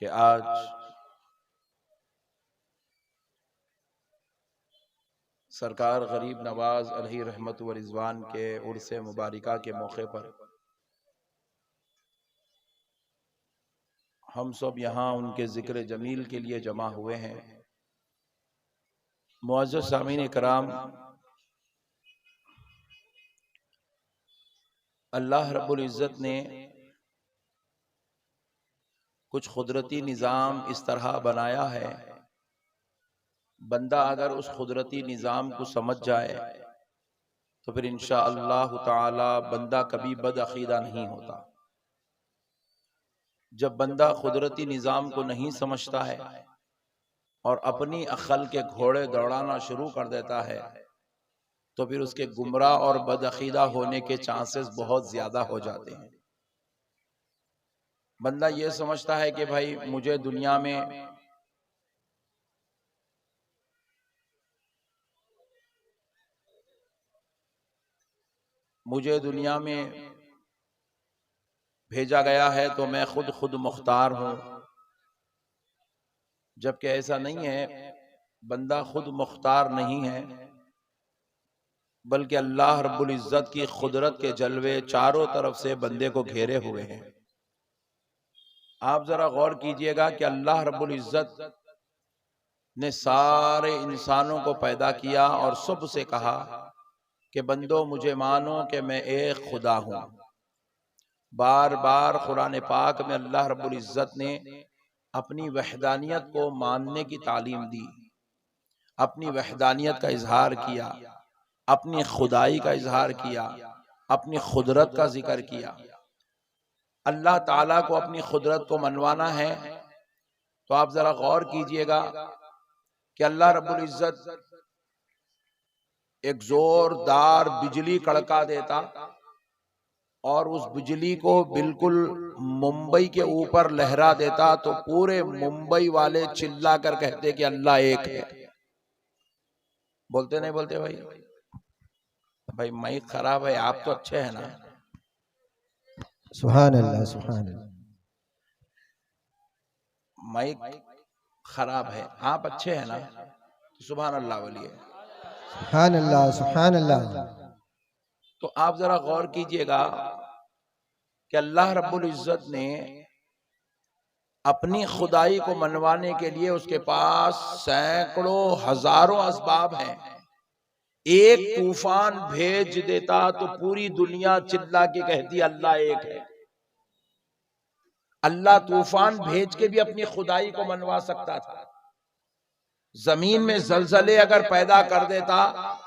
कि आज सरकार गरीब नवाज अलैहि रहमत व रिजवान के उर्से मुबारका के मौके पर हम सब यहाँ उनके जिक्र जमील के लिए जमा हुए हैं। मुअज़्ज़ज़ सामीन कराम, अल्लाह रब्बुल इज़्ज़त ने कुछ कुदरती निज़ाम इस तरह बनाया है, बंदा अगर उस कुदरती निज़ाम को समझ जाए तो फिर इंशाअल्लाह ताला बंदा कभी बदअक़ीदा नहीं होता। जब बंदा कुदरती निज़ाम को नहीं समझता है और अपनी अक्ल के घोड़े दौड़ाना शुरू कर देता है तो फिर उसके गुमराह और बदअक़ीदा होने के चांसेस बहुत ज़्यादा हो जाते हैं। बंदा ये समझता है कि भाई मुझे दुनिया में भेजा गया है तो मैं खुद मुख्तार हूं, जबकि ऐसा नहीं है। बंदा खुद मुख्तार नहीं है, बल्कि अल्लाह रब्बुल इज़्ज़त की कुदरत के जलवे चारों तरफ से बंदे को घेरे हुए हैं। आप जरा गौर कीजिएगा कि अल्लाह रब्बुल इज़्ज़त ने सारे इंसानों को पैदा किया और सबसे कहा कि बंदो मुझे मानो कि मैं एक खुदा हूं। बार बार कुरान पाक में अल्लाह रब्बुल इज़्ज़त ने अपनी वहदानियत को मानने की तालीम दी, अपनी वहदानियत का इजहार किया, अपनी खुदाई का इजहार किया, अपनी खुदरत का जिक्र किया। अल्लाह ताला को अपनी खुदरत को मनवाना है तो आप जरा गौर कीजिएगा कि अल्लाह रब्बुल इज़्ज़त एक जोरदार बिजली कड़का देता और उस बिजली को बिल्कुल मुंबई के ऊपर लहरा देता तो पूरे मुंबई वाले चिल्ला कर कहते कि अल्लाह एक है। बोलते नहीं बोलते भाई? भाई माइक खराब है, आप तो अच्छे हैं ना? सुभान अल्लाह, सुभान अल्लाह। माइक खराब है, आप अच्छे हैं ना? तो सुभान अल्लाह बोलिए। सुभान अल्लाह, सुभान अल्लाह। तो आप जरा गौर कीजिएगा कि अल्लाह रब्बुल इज़्ज़त ने अपनी खुदाई को मनवाने के लिए उसके पास सैकड़ों हजारों असबाब हैं। एक तूफान भेज देता तो पूरी दुनिया चिल्ला के कहती अल्लाह एक है। अल्लाह तूफान भेज के भी अपनी खुदाई को मनवा सकता था। जमीन में जलजले अगर पैदा कर देता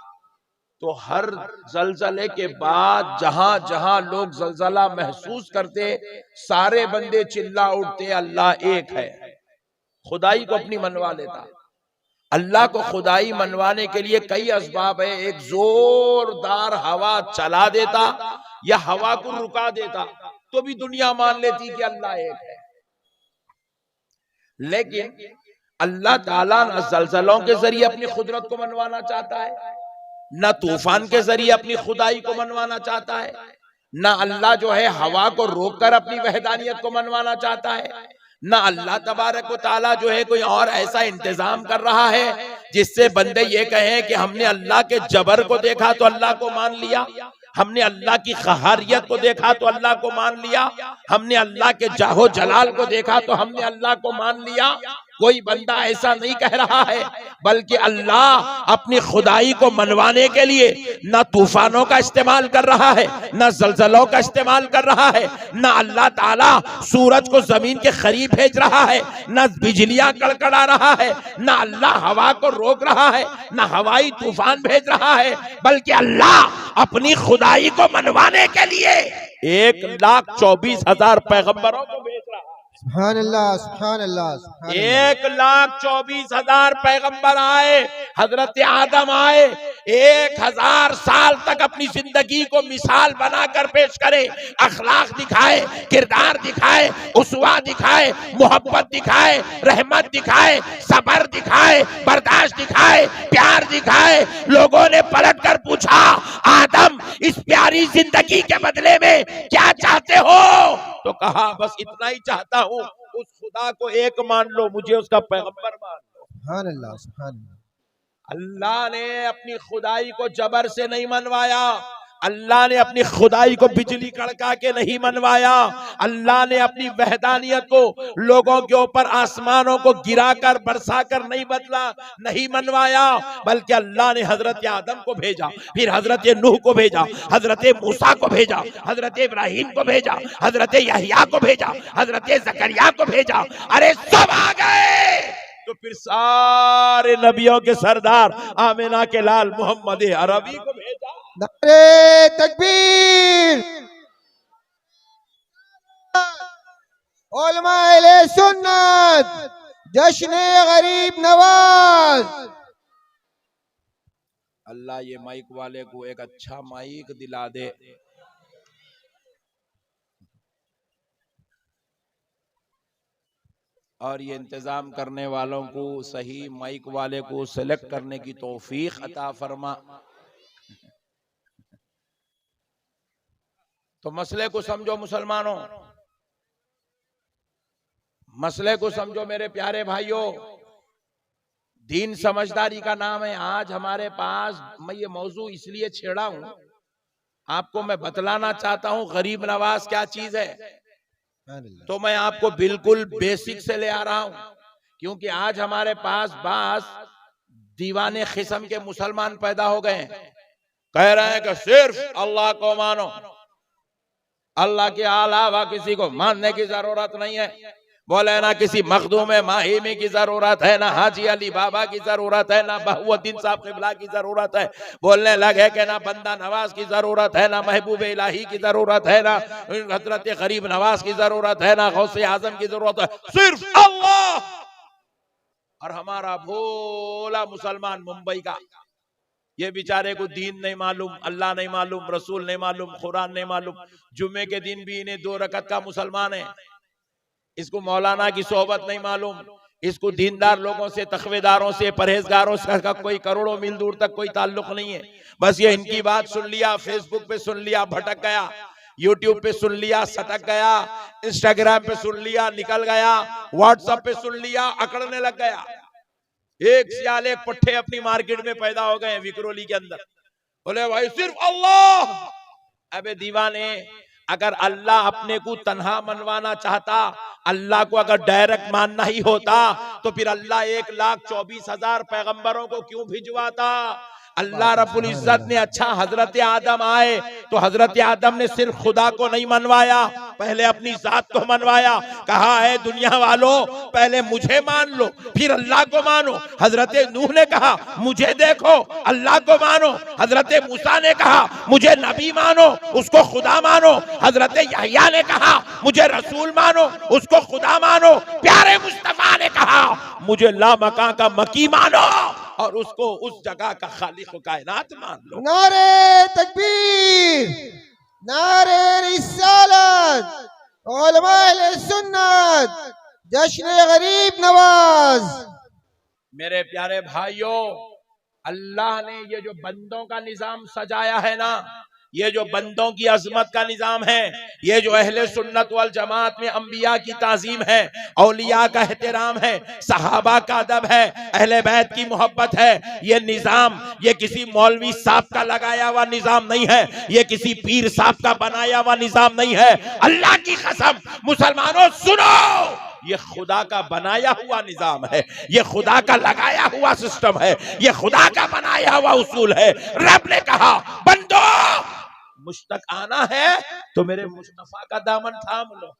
तो हर जलजले के बाद जहां जहां लोग जलजला महसूस करते सारे बंदे चिल्ला उठते अल्लाह एक है। खुदाई को अपनी मनवा लेता। अल्लाह को खुदाई मनवाने के लिए कई असबाब है। एक जोरदार हवा चला देता या हवा को रुका देता तो भी दुनिया मान लेती कि अल्लाह एक है। लेकिन अल्लाह ताला न जलजलों के जरिए अपनी खुदरत को मनवाना चाहता है, न तूफान के जरिए अपनी खुदाई को मनवाना चाहता है, न अल्लाह जो है हवा को रोककर अपनी वहदानियत को मनवाना चाहता है, न अल्लाह तबारक व ताला जो है कोई और ऐसा इंतजाम कर रहा है जिससे बंदे ये कहें कि हमने अल्लाह के जबर को देखा तो अल्लाह को मान लिया, हमने अल्लाह की क़हारियत को देखा तो अल्लाह को मान लिया, हमने अल्लाह के जाहो जलाल को देखा तो हमने अल्लाह को मान लिया। कोई बंदा ऐसा नहीं कह रहा है, बल्कि अल्लाह अपनी खुदाई को मनवाने के लिए न तूफानों का इस्तेमाल कर रहा है, न जलजलों का इस्तेमाल कर रहा है, न अल्लाह ताला सूरज को जमीन के करीब भेज रहा है, न बिजलियां कड़कड़ा रहा है, न अल्लाह हवा को रोक रहा है, न हवाई तूफान भेज रहा है, बल्कि अल्लाह अपनी खुदाई को मनवाने के लिए 1,24,000 पैगंबरों को भेज रहा है। सुभान अल्लाह, सुभान अल्लाह। 1,24,000 पैगंबर आए, हजरत आदम आए, 1000 साल तक अपनी जिंदगी को मिसाल बनाकर पेश करे, अखलाक दिखाए, किरदार दिखाए, उसवा दिखाए, मोहब्बत दिखाए, रहमत दिखाए, सबर दिखाए, बर्दाश्त दिखाए, प्यार दिखाए। लोगों ने पलट कर पूछा, आदम इस प्यारी जिंदगी के बदले में क्या चाहते हो? तो कहा बस इतना ही चाहता हूँ, उस खुदा को एक मान लो, मुझे उसका पैगंबर मान लो। सुभान अल्लाह, सुभान अल्लाह। अल्लाह ने अपनी खुदाई को जबर से नहीं मनवाया, अल्लाह ने अपनी खुदाई को बिजली कड़का के नहीं मनवाया, अल्लाह ने अपनी वहदानियत को लोगों के ऊपर आसमानों को गिराकर बरसाकर नहीं मनवाया, बल्कि अल्लाह ने हजरत आदम को भेजा, फिर हजरत नूह को भेजा, हजरत मूसा को भेजा, हजरत इब्राहिम को भेजा, हजरत यहया को भेजा, हजरत जकरिया को भेजा। अरे सब आ गए तो फिर सारे नबियों के सरदार आमिना के लाल मोहम्मद अरबी को भेजा। नारे तकबीर, उलमा अहले सुन्नत, जश्न गरीब नवाज। अल्लाह ये माइक वाले को एक अच्छा माइक दिला दे। और ये इंतजाम करने वालों को, सही माइक वाले को सिलेक्ट करने की तौफीक अता फरमा। तो मसले को समझो मुसलमानों, मसले को समझो मेरे प्यारे भाइयों। दीन समझदारी का नाम है। आज हमारे पास, मैं ये मौजू इसलिए छेड़ा हूं, आपको मैं बतलाना चाहता हूं गरीब नवाज क्या चीज है। तो मैं आपको बिल्कुल बेसिक से ले आ रहा हूं, क्योंकि आज हमारे पास दीवाने किस्म के मुसलमान पैदा हो गए हैं। कह रहे हैं कि सिर्फ अल्लाह को मानो, अल्लाह के अलावा किसी को मानने की जरूरत नहीं है। बोले ना किसी मखदूम माहिमी की जरूरत है, ना हाजी अली बाबा की जरूरत है, ना बहुद्दीन साहब किबला की जरूरत है। बोलने लगे कि ना बंदा नवाज की जरूरत है, ना महबूब इलाही की जरूरत है, ना हजरत गरीब नवाज की जरूरत है, ना गौसे आजम की जरूरत है, सिर्फ अल्लाह। और हमारा भोला मुसलमान मुंबई का, ये बेचारे को दीन नहीं मालूम, अल्लाह नहीं मालूम, रसूल नहीं मालूम, कुरान नहीं मालूम। जुम्मे के दिन भी इन्हें 2 रकत का मुसलमान है। इसको मौलाना की सोहबत नहीं मालूम, इसको दीनदार लोगों से, तकवेदारों से, परहेजगारों से का कोई करोड़ों मील दूर तक कोई ताल्लुक नहीं है। बस ये इनकी बात सुन लिया, फेसबुक पे सुन लिया, भटक गया, यूट्यूब पे सुन लिया, सटक गया, इंस्टाग्राम पे सुन लिया, निकल गया, व्हाट्सएप पे सुन लिया, अकड़ने लग गया। एक सियाल एक पट्टे अपनी मार्केट में पैदा हो गए विक्रोली के अंदर। बोले भाई सिर्फ अल्लाह। अबे दीवाने, अगर अल्लाह अपने को तन्हा मनवाना चाहता, अल्लाह को अगर डायरेक्ट मानना ही होता, तो फिर अल्लाह 1,24,000 पैगंबरों को क्यों भिजवाता। अल्लाह रब्बुल इज्जत ने अच्छा हजरत आदम आए तो हजरत आदम ने सिर्फ खुदा को नहीं मनवाया, पहले अपनी जात को मनवाया। कहा है दुनिया वालों पहले मुझे मान लो फिर अल्लाह को मानो। हजरत नूह ने कहा मुझे देखो अल्लाह को मानो। हजरत मूसा ने कहा मुझे नबी मानो उसको खुदा मानो। हजरत यहया ने कहा मुझे रसूल मानो उसको खुदा मानो। प्यारे मुस्तफा ने कहा मुझे लामका का मकी मानो और उसको उस जगह का खालिक कायनात मान लो। नारे तकबीर, नारे रिसालत, उलमा अहले सुन्नत, जश्न गरीब नवाज। मेरे प्यारे भाइयों, अल्लाह ने ये जो बंदों का निजाम सजाया है ना, ये जो बंदों की अजमत का निजाम है, ये जो अहले सुन्नत वल जमात में अंबिया की ताजीम है, औलिया का एहतराम है, सहाबा का अदब है, अहले बैत की मोहब्बत है, ये निजाम ये किसी मौलवी साहब का लगाया हुआ निजाम नहीं है, ये किसी पीर साहब का बनाया हुआ निजाम नहीं है। अल्लाह की कसम मुसलमानों सुनो, ये खुदा का बनाया हुआ निजाम है, ये खुदा का लगाया हुआ सिस्टम है, ये खुदा का बनाया हुआ उसूल है। रब ने कहा बंदो मुश्तक आना है तो मेरे मुस्तफा का दामन थाम लो,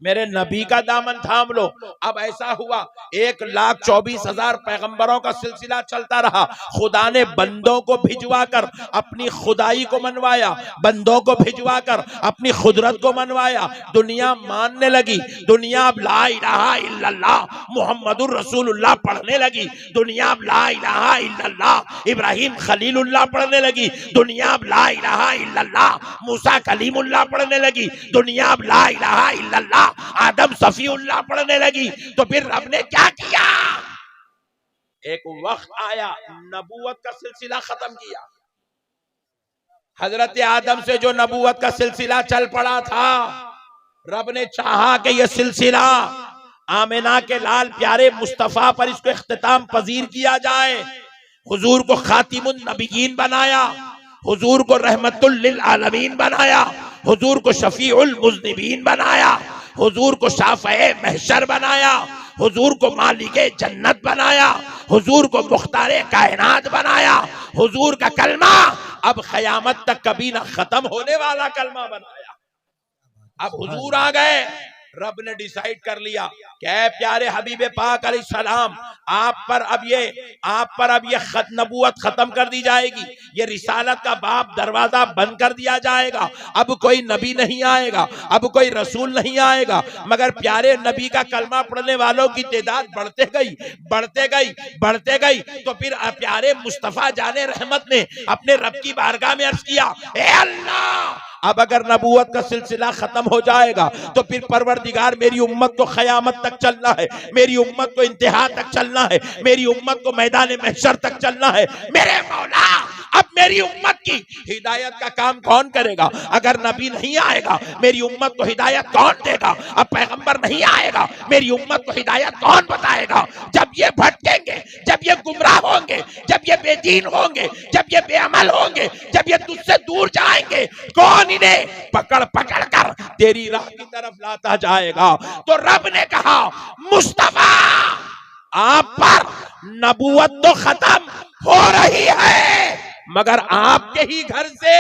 मेरे नबी का दामन थाम लो। अब ऐसा हुआ 1,24,000 पैगंबरों का सिलसिला चलता रहा। खुदा ने बंदों को भिजवा कर अपनी खुदाई को मनवाया, बंदों को भिजवा कर अपनी खुदरत को मनवाया। दुनिया मानने लगी, दुनिया अब ला इलाहा इल्लल्लाह मुहम्मदुर रसूलुल्लाह पढ़ने लगी, दुनिया अब ला इलाहा इल्लल्लाह इब्राहिम खलीलुल्लाह पढ़ने लगी, दुनिया अब ला इलाहा इल्लल्लाह मूसा कलीमुल्लाह पढ़ने लगी, दुनिया अब ला इलाहा इल्लल्लाह आदम सफीउल्लाह पढ़ने लगी। तो फिर रब ने क्या किया, एक वक्त आया नबूवत का सिलसिला खत्म किया। हजरत आदम से जो नबूवत का सिलसिला चल पड़ा था, रब ने चाहा कि यह सिलसिला आमिना के लाल प्यारे मुस्तफा पर इसको इख्तिताम पजीर किया जाए। हुजूर को खातिमुन नबीयीन बनाया, हुजूर को रहमतुल लिल आलमीन बनाया, हुजूर को शफीउल मुज़निबीन बनाया, हुजूर को शाफ़ए महशर बनाया, हुजूर को मालिके जन्नत बनाया, हुजूर को मुख्तारे कायनात बनाया, हुजूर का कलमा अब क़यामत तक कभी ना खत्म होने वाला कलमा बनाया। अब हुजूर आ गए, रब ने डिसाइड कर लिया क्या प्यारे हबीबे पाक अलैहिस्सलाम आप पर अब ये नबूवत खत्म कर दी जाएगी, ये रिसालत का बाब दरवाजा बंद कर दिया जाएगा, अब कोई नबी नहीं आएगा, अब कोई रसूल नहीं आएगा, मगर प्यारे नबी का कलमा पढ़ने वालों की तादाद बढ़ते गई। तो फिर प्यारे मुस्तफा जाने रहमत ने अपने रब की बारगाह में अर्ज किया, ए अल्लाह, अब अगर नबूवत का सिलसिला खत्म हो जाएगा तो फिर परवरदिगार मेरी उम्मत को क़यामत तक चलना है, मेरी उम्मत को इंतहा तक चलना है, मेरी उम्मत को मैदान महशर तक चलना है। मेरे मौला, अब मेरी उम्मत की हिदायत का काम कौन करेगा? अगर नबी नहीं आएगा मेरी उम्मत को हिदायत कौन देगा? अब पैगंबर नहीं आएगा मेरी उम्मत को हिदायत कौन बताएगा? जब ये भटकेंगे, जब ये गुमराह होंगे, जब ये बेदीन होंगे, जब ये बेअमल होंगे, जब ये तुझसे दूर जाएंगे, कौन इन्हें पकड़ पकड़ कर तेरी राह की तरफ लाता जाएगा? तो रब ने कहा, मुस्तफा आप पर नबूवत तो खत्म हो रही है, मगर आपके ही घर से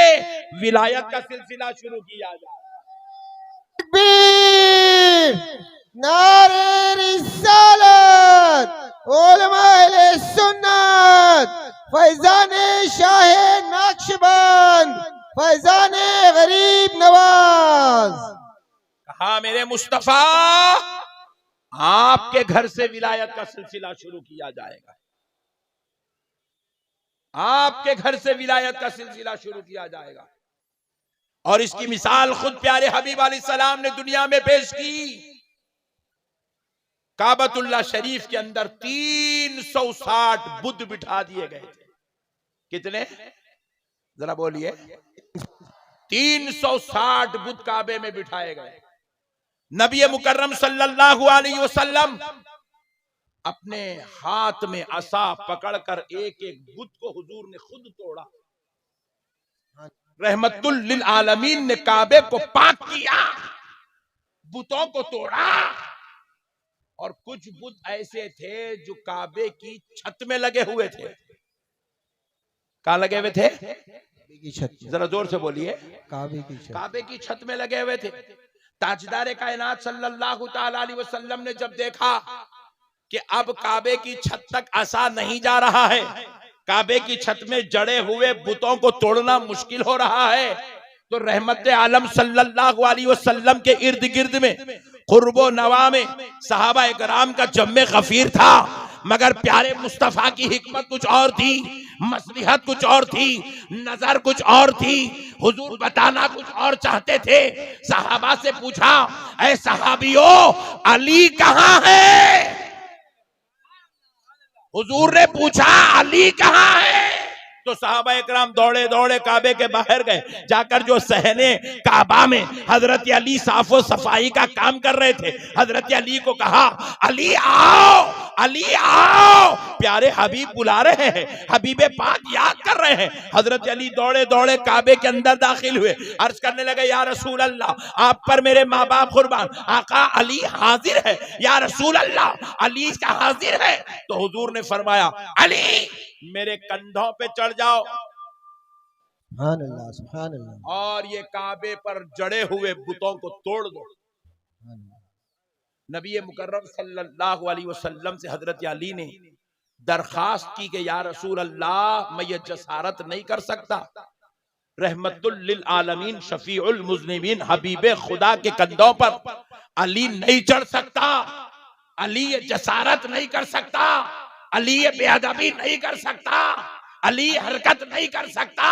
विलायत का सिलसिला शुरू किया जाए। नारे रिसालत, उलमाए सुन्नत, फैजाने शाहे नक्शबंद, फैजाने गरीब नवाज। कहा मेरे मुस्तफा आपके घर से विलायत का सिलसिला शुरू किया जाएगा, आपके घर से विलायत का सिलसिला शुरू किया जाएगा। और इसकी मिसाल खुद प्यारे हबीब अलैहिस्सलाम ने दुनिया में पेश की। काबतुल्लाह शरीफ के अंदर 360 बुद्ध बिठा दिए गए थे। कितने? जरा बोलिए। 360 बुद्ध काबे में बिठाए गए। नबी मुकर्रम सल्लल्लाहु अलैहि वसल्लम अपने हाथ में असा पकड़कर एक एक बुत को हुजूर ने खुद तोड़ा। रहमतुल लिल आलमीन ने काबे को पाक किया, बुतों को तोड़ा। और कुछ बुत ऐसे थे जो काबे की छत में लगे हुए थे। कहां लगे हुए थे? की छत। जरा जोर से बोलिए। काबे की छत में लगे हुए थे। ताजदार कायनात सल्लल्लाहु ताला अलैहि वसल्लम ने जब देखा कि अब काबे की छत तक असा नहीं जा रहा है, काबे की छत में जड़े हुए बुतों को तोड़ना मुश्किल हो रहा है, तो रहमत आलम सल्लल्लाहु अलैहि वसल्लम के इर्द गिर्द में कुर्बो नवा में सहाबा इकराम का जम्मे गफीर था। मगर प्यारे मुस्तफा की हिकमत कुछ और थी, मसलिहत कुछ और थी, नजर कुछ और थी। हुजूर बताना कुछ और चाहते थे। सहाबा से पूछा, ऐ सहाबियों, अली कहाँ है? हुजूर ने पूछा, अली कहाँ है? तो सहाबा इकराम दौड़े दौड़े काबे के बाहर गए। जाकर जो सहने काबा में हजरत अली साफो सफाई का काम कर रहे थे, हजरत अली को कहा, अली आओ, अली आओ। प्यारे हबीब बुला रहे हैं, हबीबे पाक याद कर रहे हैं। हजरत अली दौड़े दौड़े काबे के अंदर दाखिल हुए। अर्ज करने लगे, या रसूल अल्लाह, आप पर मेरे माँ बाप कुर्बान, आका अली हाजिर है। या रसूल अल्लाह, अली का हाजिर है। तो हुजूर ने फरमाया, अली मेरे कंधों पे चढ़ जाओ। सुभान अल्लाह, सुभान अल्लाह। और ये काबे पर जड़े हुए बुतों को तोड़ दो। नबी मुकर्रम सल्लल्लाहु अलैहि वसल्लम से हजरत अली ने दरखास्त की कि या रसूल अल्लाह, मैं ये जसारत नहीं कर सकता। रहमतुल लिल आलमीन शफीउल मुज़निबीन हबीबे खुदा के कंधों पर अली नहीं चढ़ सकता। अली ये जसारत नहीं कर सकता, अली ये बेअदबी नहीं कर सकता, अली हरकत नहीं कर सकता।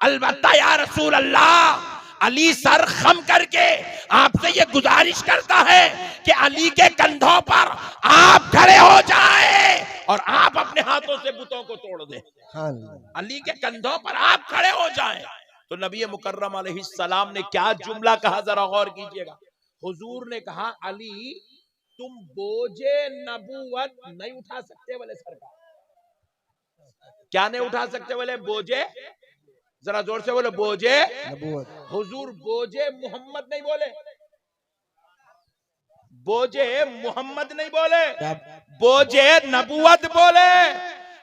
अलबत्ता या रसूल अल्लाह, अली सर खम करके आपसे ये गुजारिश करता है कि अली के कंधों पर आप खड़े हो जाए और आप अपने हाथों से बुतों को तोड़ दें। अली के कंधों पर आप खड़े हो जाएं। तो नबी मुकर्रम अलैहिस्सलाम ने क्या जुमला कहा, जरा गौर कीजिएगा। हुजूर ने कहा, अली तुम बोझे नबूवत नहीं उठा सकते बोले सरकार। क्या नहीं उठा सकते बोले? बोझे, जरा जोर से बोलो, बोझे नबूवत। हुजूर, बोझे मोहम्मद नहीं बोले, बोझे मोहम्मद नहीं बोले, क्या? बोझे नबूवत बोले।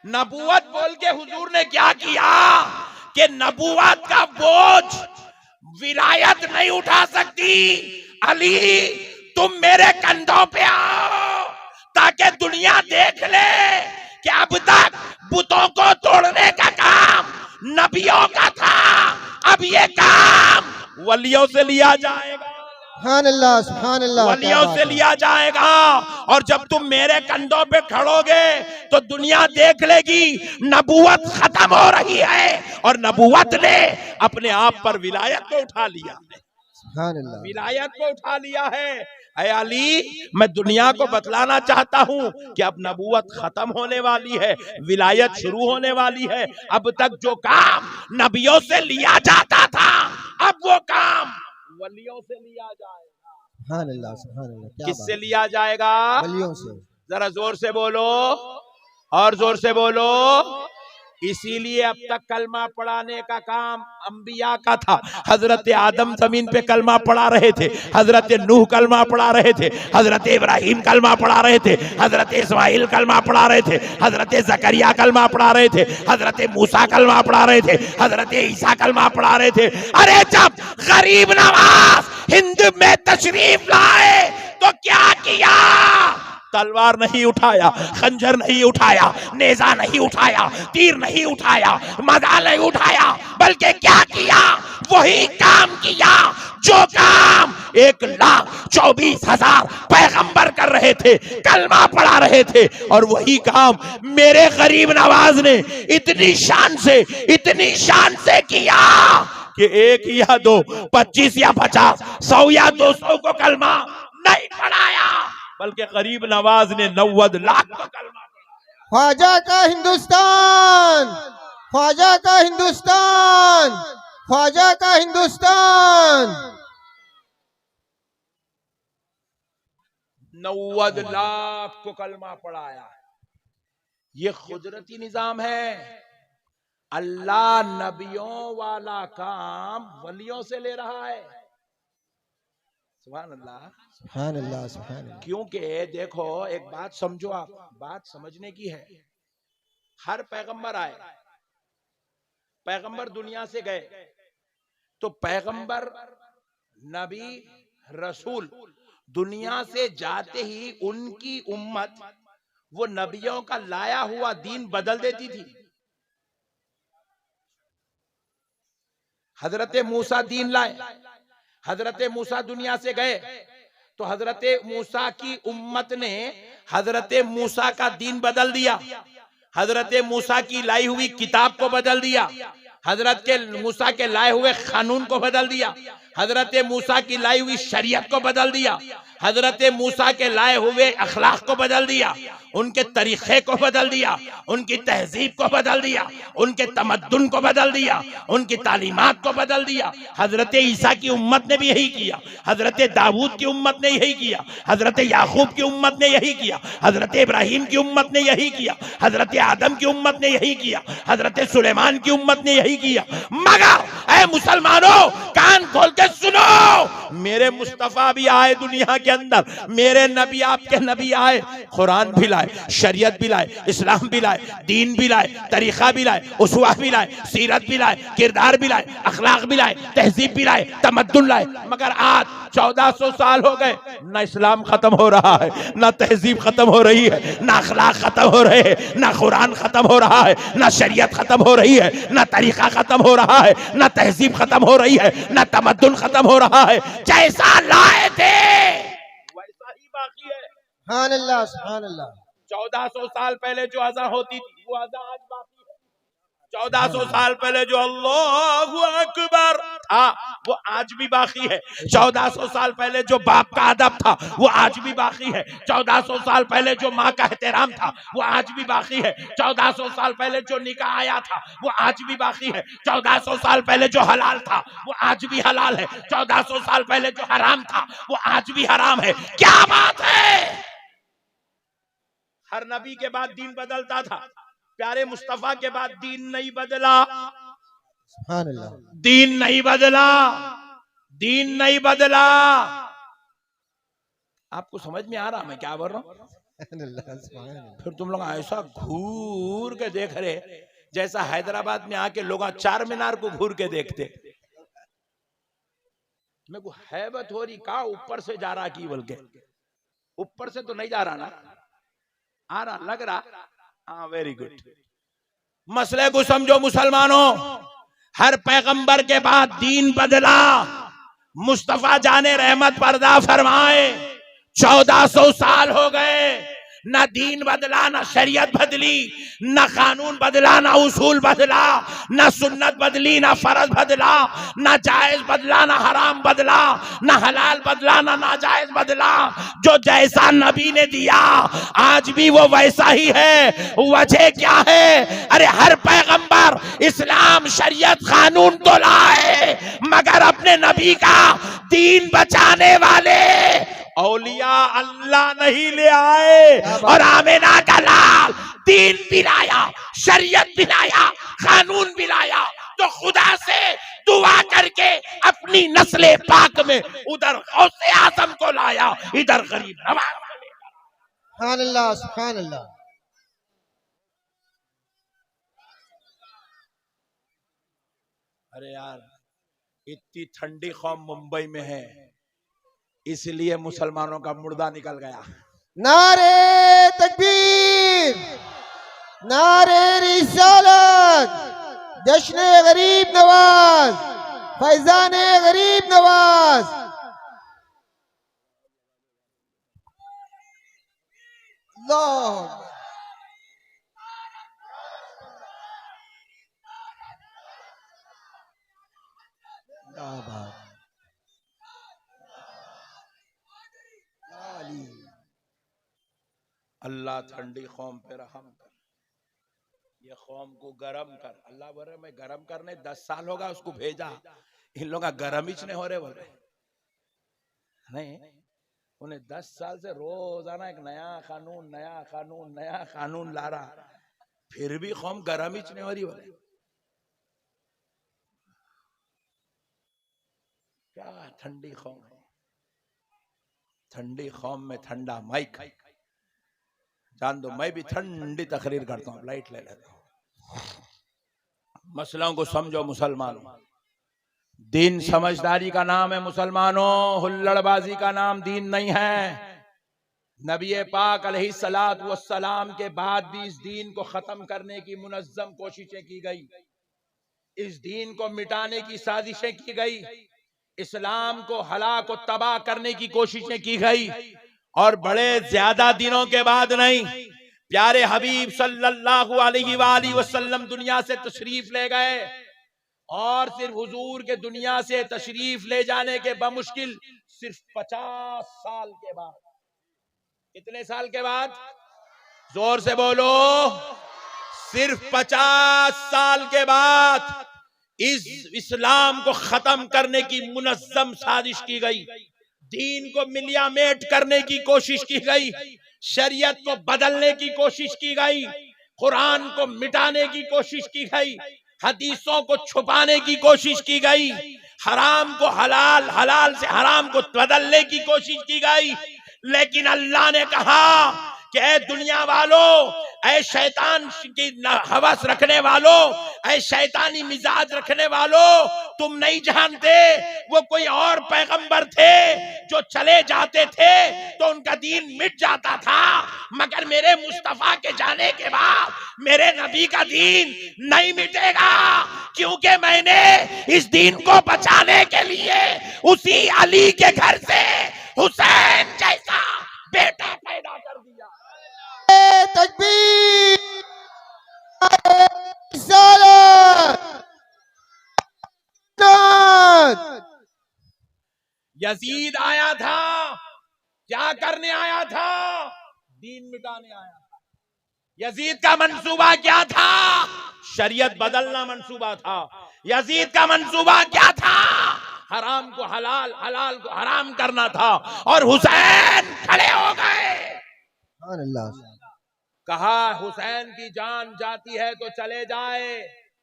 नबूवत बोल के हुजूर ने क्या किया कि नबूवत का बोझ विलायत नहीं उठा सकती। अली तुम मेरे कंधों पे आओ ताकि दुनिया देख ले कि अब तक बुतों को तोड़ने का काम नबियों का था, अब ये काम वलियों से लिया जाएगा, सुभान अल्लाह, सुभान अल्लाह। क्या वलियों बात से है। लिया जाएगा। और जब तुम मेरे कंधों पे खड़ोगे तो दुनिया देख लेगी नबूवत खत्म हो रही है और नबूवत ने अपने आप पर विलायत को उठा लिया है, सुभान अल्लाह। विलायत को उठा लिया है। ऐ अली, मैं दुनिया को बतलाना चाहता हूं कि अब नबूवत खत्म होने वाली है, विलायत शुरू होने वाली है। अब तक जो काम नबियों से लिया जाता था, अब वो काम वलियों से लिया जाएगा। सुभान अल्लाह, सुभान अल्लाह। क्या किससे बात लिया जाएगा? है। वलियों से। जरा जोर से बोलो और जोर से बोलो। इसीलिए अब तक कलमा पढ़ाने का काम अंबिया का था। हजरत आदम जमीन पे कलमा पढ़ा रहे थे, हजरत नूह कलमा पढ़ा रहे थे, हजरत इब्राहिम कलमा पढ़ा रहे थे, हजरत इस्माइल कलमा पढ़ा रहे थे, हजरत जकरिया कलमा पढ़ा रहे थे, हजरत मूसा कलमा पढ़ा रहे थे, हजरत ईसा कलमा पढ़ा रहे थे। अरे जब गरीब नवाज हिंद में तशरीफ लाए तो क्या किया? तलवार नहीं उठाया, खंजर नहीं उठाया, नेजा नहीं उठाया, तीर नहीं उठाया, मदा नहीं उठाया, बल्कि क्या किया? वही काम किया जो काम 1,24,000 पैगंबर कर रहे थे, कलमा पढ़ा रहे थे। और वही काम मेरे गरीब नवाज ने इतनी शान से किया कि 1 या 2, 25 या 50, 100 या 200 को कलमा नहीं पढ़ाया, बल्कि गरीब नवाज ने 90 लाख को कलमा पढ़ाया। ख्वाजा का हिंदुस्तान, ख्वाजा का हिंदुस्तान, ख्वाजा का हिंदुस्तान। 90 लाख को कलमा पढ़ाया। ये कुदरती निजाम है। अल्लाह नबियों वाला काम वलियों से ले रहा है। सुभान अल्लाह, सुभान अल्लाह, सुभान अल्लाह। क्योंकि देखो, एक बात समझो, आप बात समझने की है। हर पैगंबर आए, पैगंबर दुनिया से गए, तो पैगंबर, नबी, रसूल दुनिया से जाते ही उनकी उम्मत वो नबियों का लाया हुआ दीन बदल देती थी। हजरत मूसा दीन लाए, हजरत मूसा दुनिया से गए तो हजरत मूसा की उम्मत ने हजरत मूसा का दीन बदल दिया, हजरत मूसा की लाई हुई किताब को बदल दिया, हजरत के मूसा के लाए हुए कानून को बदल दिया, हजरत मूसा की लाई हुई शरीयत को बदल दिया, हजरत मूसा के लाए हुए अखलाक को बदल दिया, उनके तरीके को बदल दिया, उनकी तहजीब को बदल दिया, उनके तमद्दुन को बदल दिया, उनकी तालीमात को बदल दिया। हजरत ईसा की उम्मत ने भी यही किया, हजरत दाऊद की उम्मत ने यही किया, हजरत याकूब की उम्मत ने यही किया, हजरत इब्राहिम की उम्मत ने यही किया, हजरत आदम की उम्मत ने यही किया, हजरत सुलेमान की उम्मत ने यही किया। मगर ऐ मुसलमानों, कान खोल के सुनो, मेरे मुस्तफा भी आए दुनिया के अंदर, मेरे नबी आपके नबी आए, कुरान भी लाए, शरीयत भी लाए, इस्लाम भी लाए, दीन भी लाए, तरीका भी लाए, उस्वा भी लाए, सीरत भी लाए, किरदार भी लाए, अखलाक भी लाए, तहजीब भी लाए, तमद्दुन लाए। मगर आज 1400 साल हो गए, ना इस्लाम खत्म हो रहा है, ना तहजीब खत्म हो रही है, ना अखलाक खत्म हो रहे हैं, ना कुरान खत्म हो रहा है, ना शरीयत खत्म हो रही है, ना तरीका खत्म हो रहा है, ना तहजीब खत्म हो रही है, ना तमद्दुन खत्म हो रहा है। जैसा लाए थे वैसा ही बाकी है। सुभान अल्लाह, सुभान अल्लाह। 1400 साल पहले जो अज़ान होती थी वो अज़ान आज बाकी है। 1400 साल पहले जो अल्लाहु अकबर था वो आज भी बाकी है। 1400 साल पहले जो बाप का अदब था वो आज भी बाकी है। 1400 साल पहले जो माँ का एहतराम था वो आज भी बाकी है। 1400 साल पहले जो निकाह आया था वो आज भी बाकी है। 1400 साल पहले जो हलाल था वो आज भी हलाल है। 1400 साल पहले जो हराम था वो आज भी हराम है। क्या बात है। हर नबी के बाद दीन बदलता था, प्यारे मुस्तफा के बाद दीन नहीं बदला। सुभान अल्लाह। दीन नहीं बदला, दीन नहीं बदला। आपको समझ में आ रहा मैं क्या बोल रहा हूं? सुभान अल्लाह, सुभान अल्लाह। फिर तुम लोग ऐसा घूर के देख रहे जैसा हैदराबाद में आके लोग चार मीनार को घूर के देखते। मेरे को हैबत हो रही का ऊपर से जा रहा की बोल के। ऊपर से तो नहीं जा रहा ना, आ रहा लग रहा। हाँ वेरी गुड। मसले को समझो मुसलमानों, हर पैगंबर के बाद दीन बदला। मुस्तफा जाने रहमत पर्दा फरमाए 1400 साल हो गए, ना दीन बदला, ना शरीयत बदली, ना कानून बदला, ना उसूल बदला, ना सुन्नत बदली, ना फर्ज बदला, ना जायज बदला, ना हराम बदला, ना हलाल बदला, ना नाजायज बदला। जो जैसा नबी ने दिया आज भी वो वैसा ही है। वजह क्या है? अरे हर पैगंबर इस्लाम शरीयत कानून तो लाए मगर अपने नबी का दीन बचाने वाले औलिया अल्लाह नहीं ले आए। और आमिना का लाल दीन भी लाया, शरीयत भी लाया, कानून भी लाया। तो खुदा से दुआ करके अपनी नस्ले पाक में उधर गौसे आजम को लाया, इधर गरीब नवाज को लेकर। सुभान अल्लाह, सुभान अल्लाह। अरे यार इतनी ठंडी कौम मुंबई में है, इसलिए मुसलमानों का मुर्दा निकल गया। नारे तकबीर, नारे रिसालत, जश्न गरीब नवाज, फैजान गरीब नवाज। अल्लाह अल्लाह ठंडी कौम पे रहम कर, ये कौम को गरम कर। अल्लाह बोले मैं गरम करने 10 साल होगा उसको भेजा, इन लोग गरम ही नहीं हो रहे बोले। नहीं, उन्हें 10 साल से रोजाना एक नया कानून नया कानून नया कानून ला रहा, फिर भी कौम गरम ही नहीं हो रही बोले। क्या ठंडी कौम है, ठंडी कौम में ठंडा माइक। जान दो मैं भी ठंडी तकरीर करता हूँ, लाइट ले लेता हूँ। मसलों को समझो मुसलमानों, दीन समझदारी का नाम है मुसलमानों, हुल्लड़बाजी का नाम दीन नहीं है। नबी पाक अलैहिस्सलातु वस्सलाम के बाद भी इस दीन को खत्म करने की मुनज़्ज़म कोशिशें की गई, इस दीन को मिटाने की साजिशें की गई, इस्लाम को हलाक और तबाह करने की कोशिशें की गई। और बड़े ज्यादा दिनों के बाद नहीं, प्यारे हबीब सल्लल्लाहु अलैहि वसल्लम दुनिया से तशरीफ ले गए और सिर्फ हुजूर के दुनिया से तशरीफ ले जाने के बमुश्किल सिर्फ 50 साल के बाद। कितने साल के बाद? जोर से बोलो। सिर्फ 50 साल के बाद इस इस्लाम को खत्म करने की मुनज़्ज़म साजिश की गई, दीन को मिलियामेट करने की कोशिश की गई, शरीयत को बदलने की कोशिश की गई, कुरान को मिटाने की कोशिश की गई, हदीसों को छुपाने की कोशिश की गई, हराम को हलाल, हलाल से हराम को बदलने की कोशिश की गई। लेकिन अल्लाह ने कहा कि ऐ दुनिया वालों, ऐ शैतान की हवस रखने वालों, ऐ शैतानी मिजाज रखने वालों, तुम नहीं जानते वो कोई और पैगंबर थे जो चले जाते थे तो उनका दीन मिट जाता था, मगर मेरे मुस्तफा के जाने के बाद मेरे नबी का दीन नहीं मिटेगा, क्योंकि मैंने इस दीन को बचाने के लिए उसी अली के घर से हुसैन जैसा बेटा पैदा कर दिया। तकबीर, रिसालत। यजीद आया था, क्या करने आया था? दीन मिटाने आया था। यजीद का मंसूबा क्या था? शरीयत बदलना मंसूबा था। यजीद का मंसूबा क्या था? हराम को हलाल, हलाल को हराम करना था। और हुसैन खड़े हो गए। कहा हुसैन की जान जाती है तो चले जाए,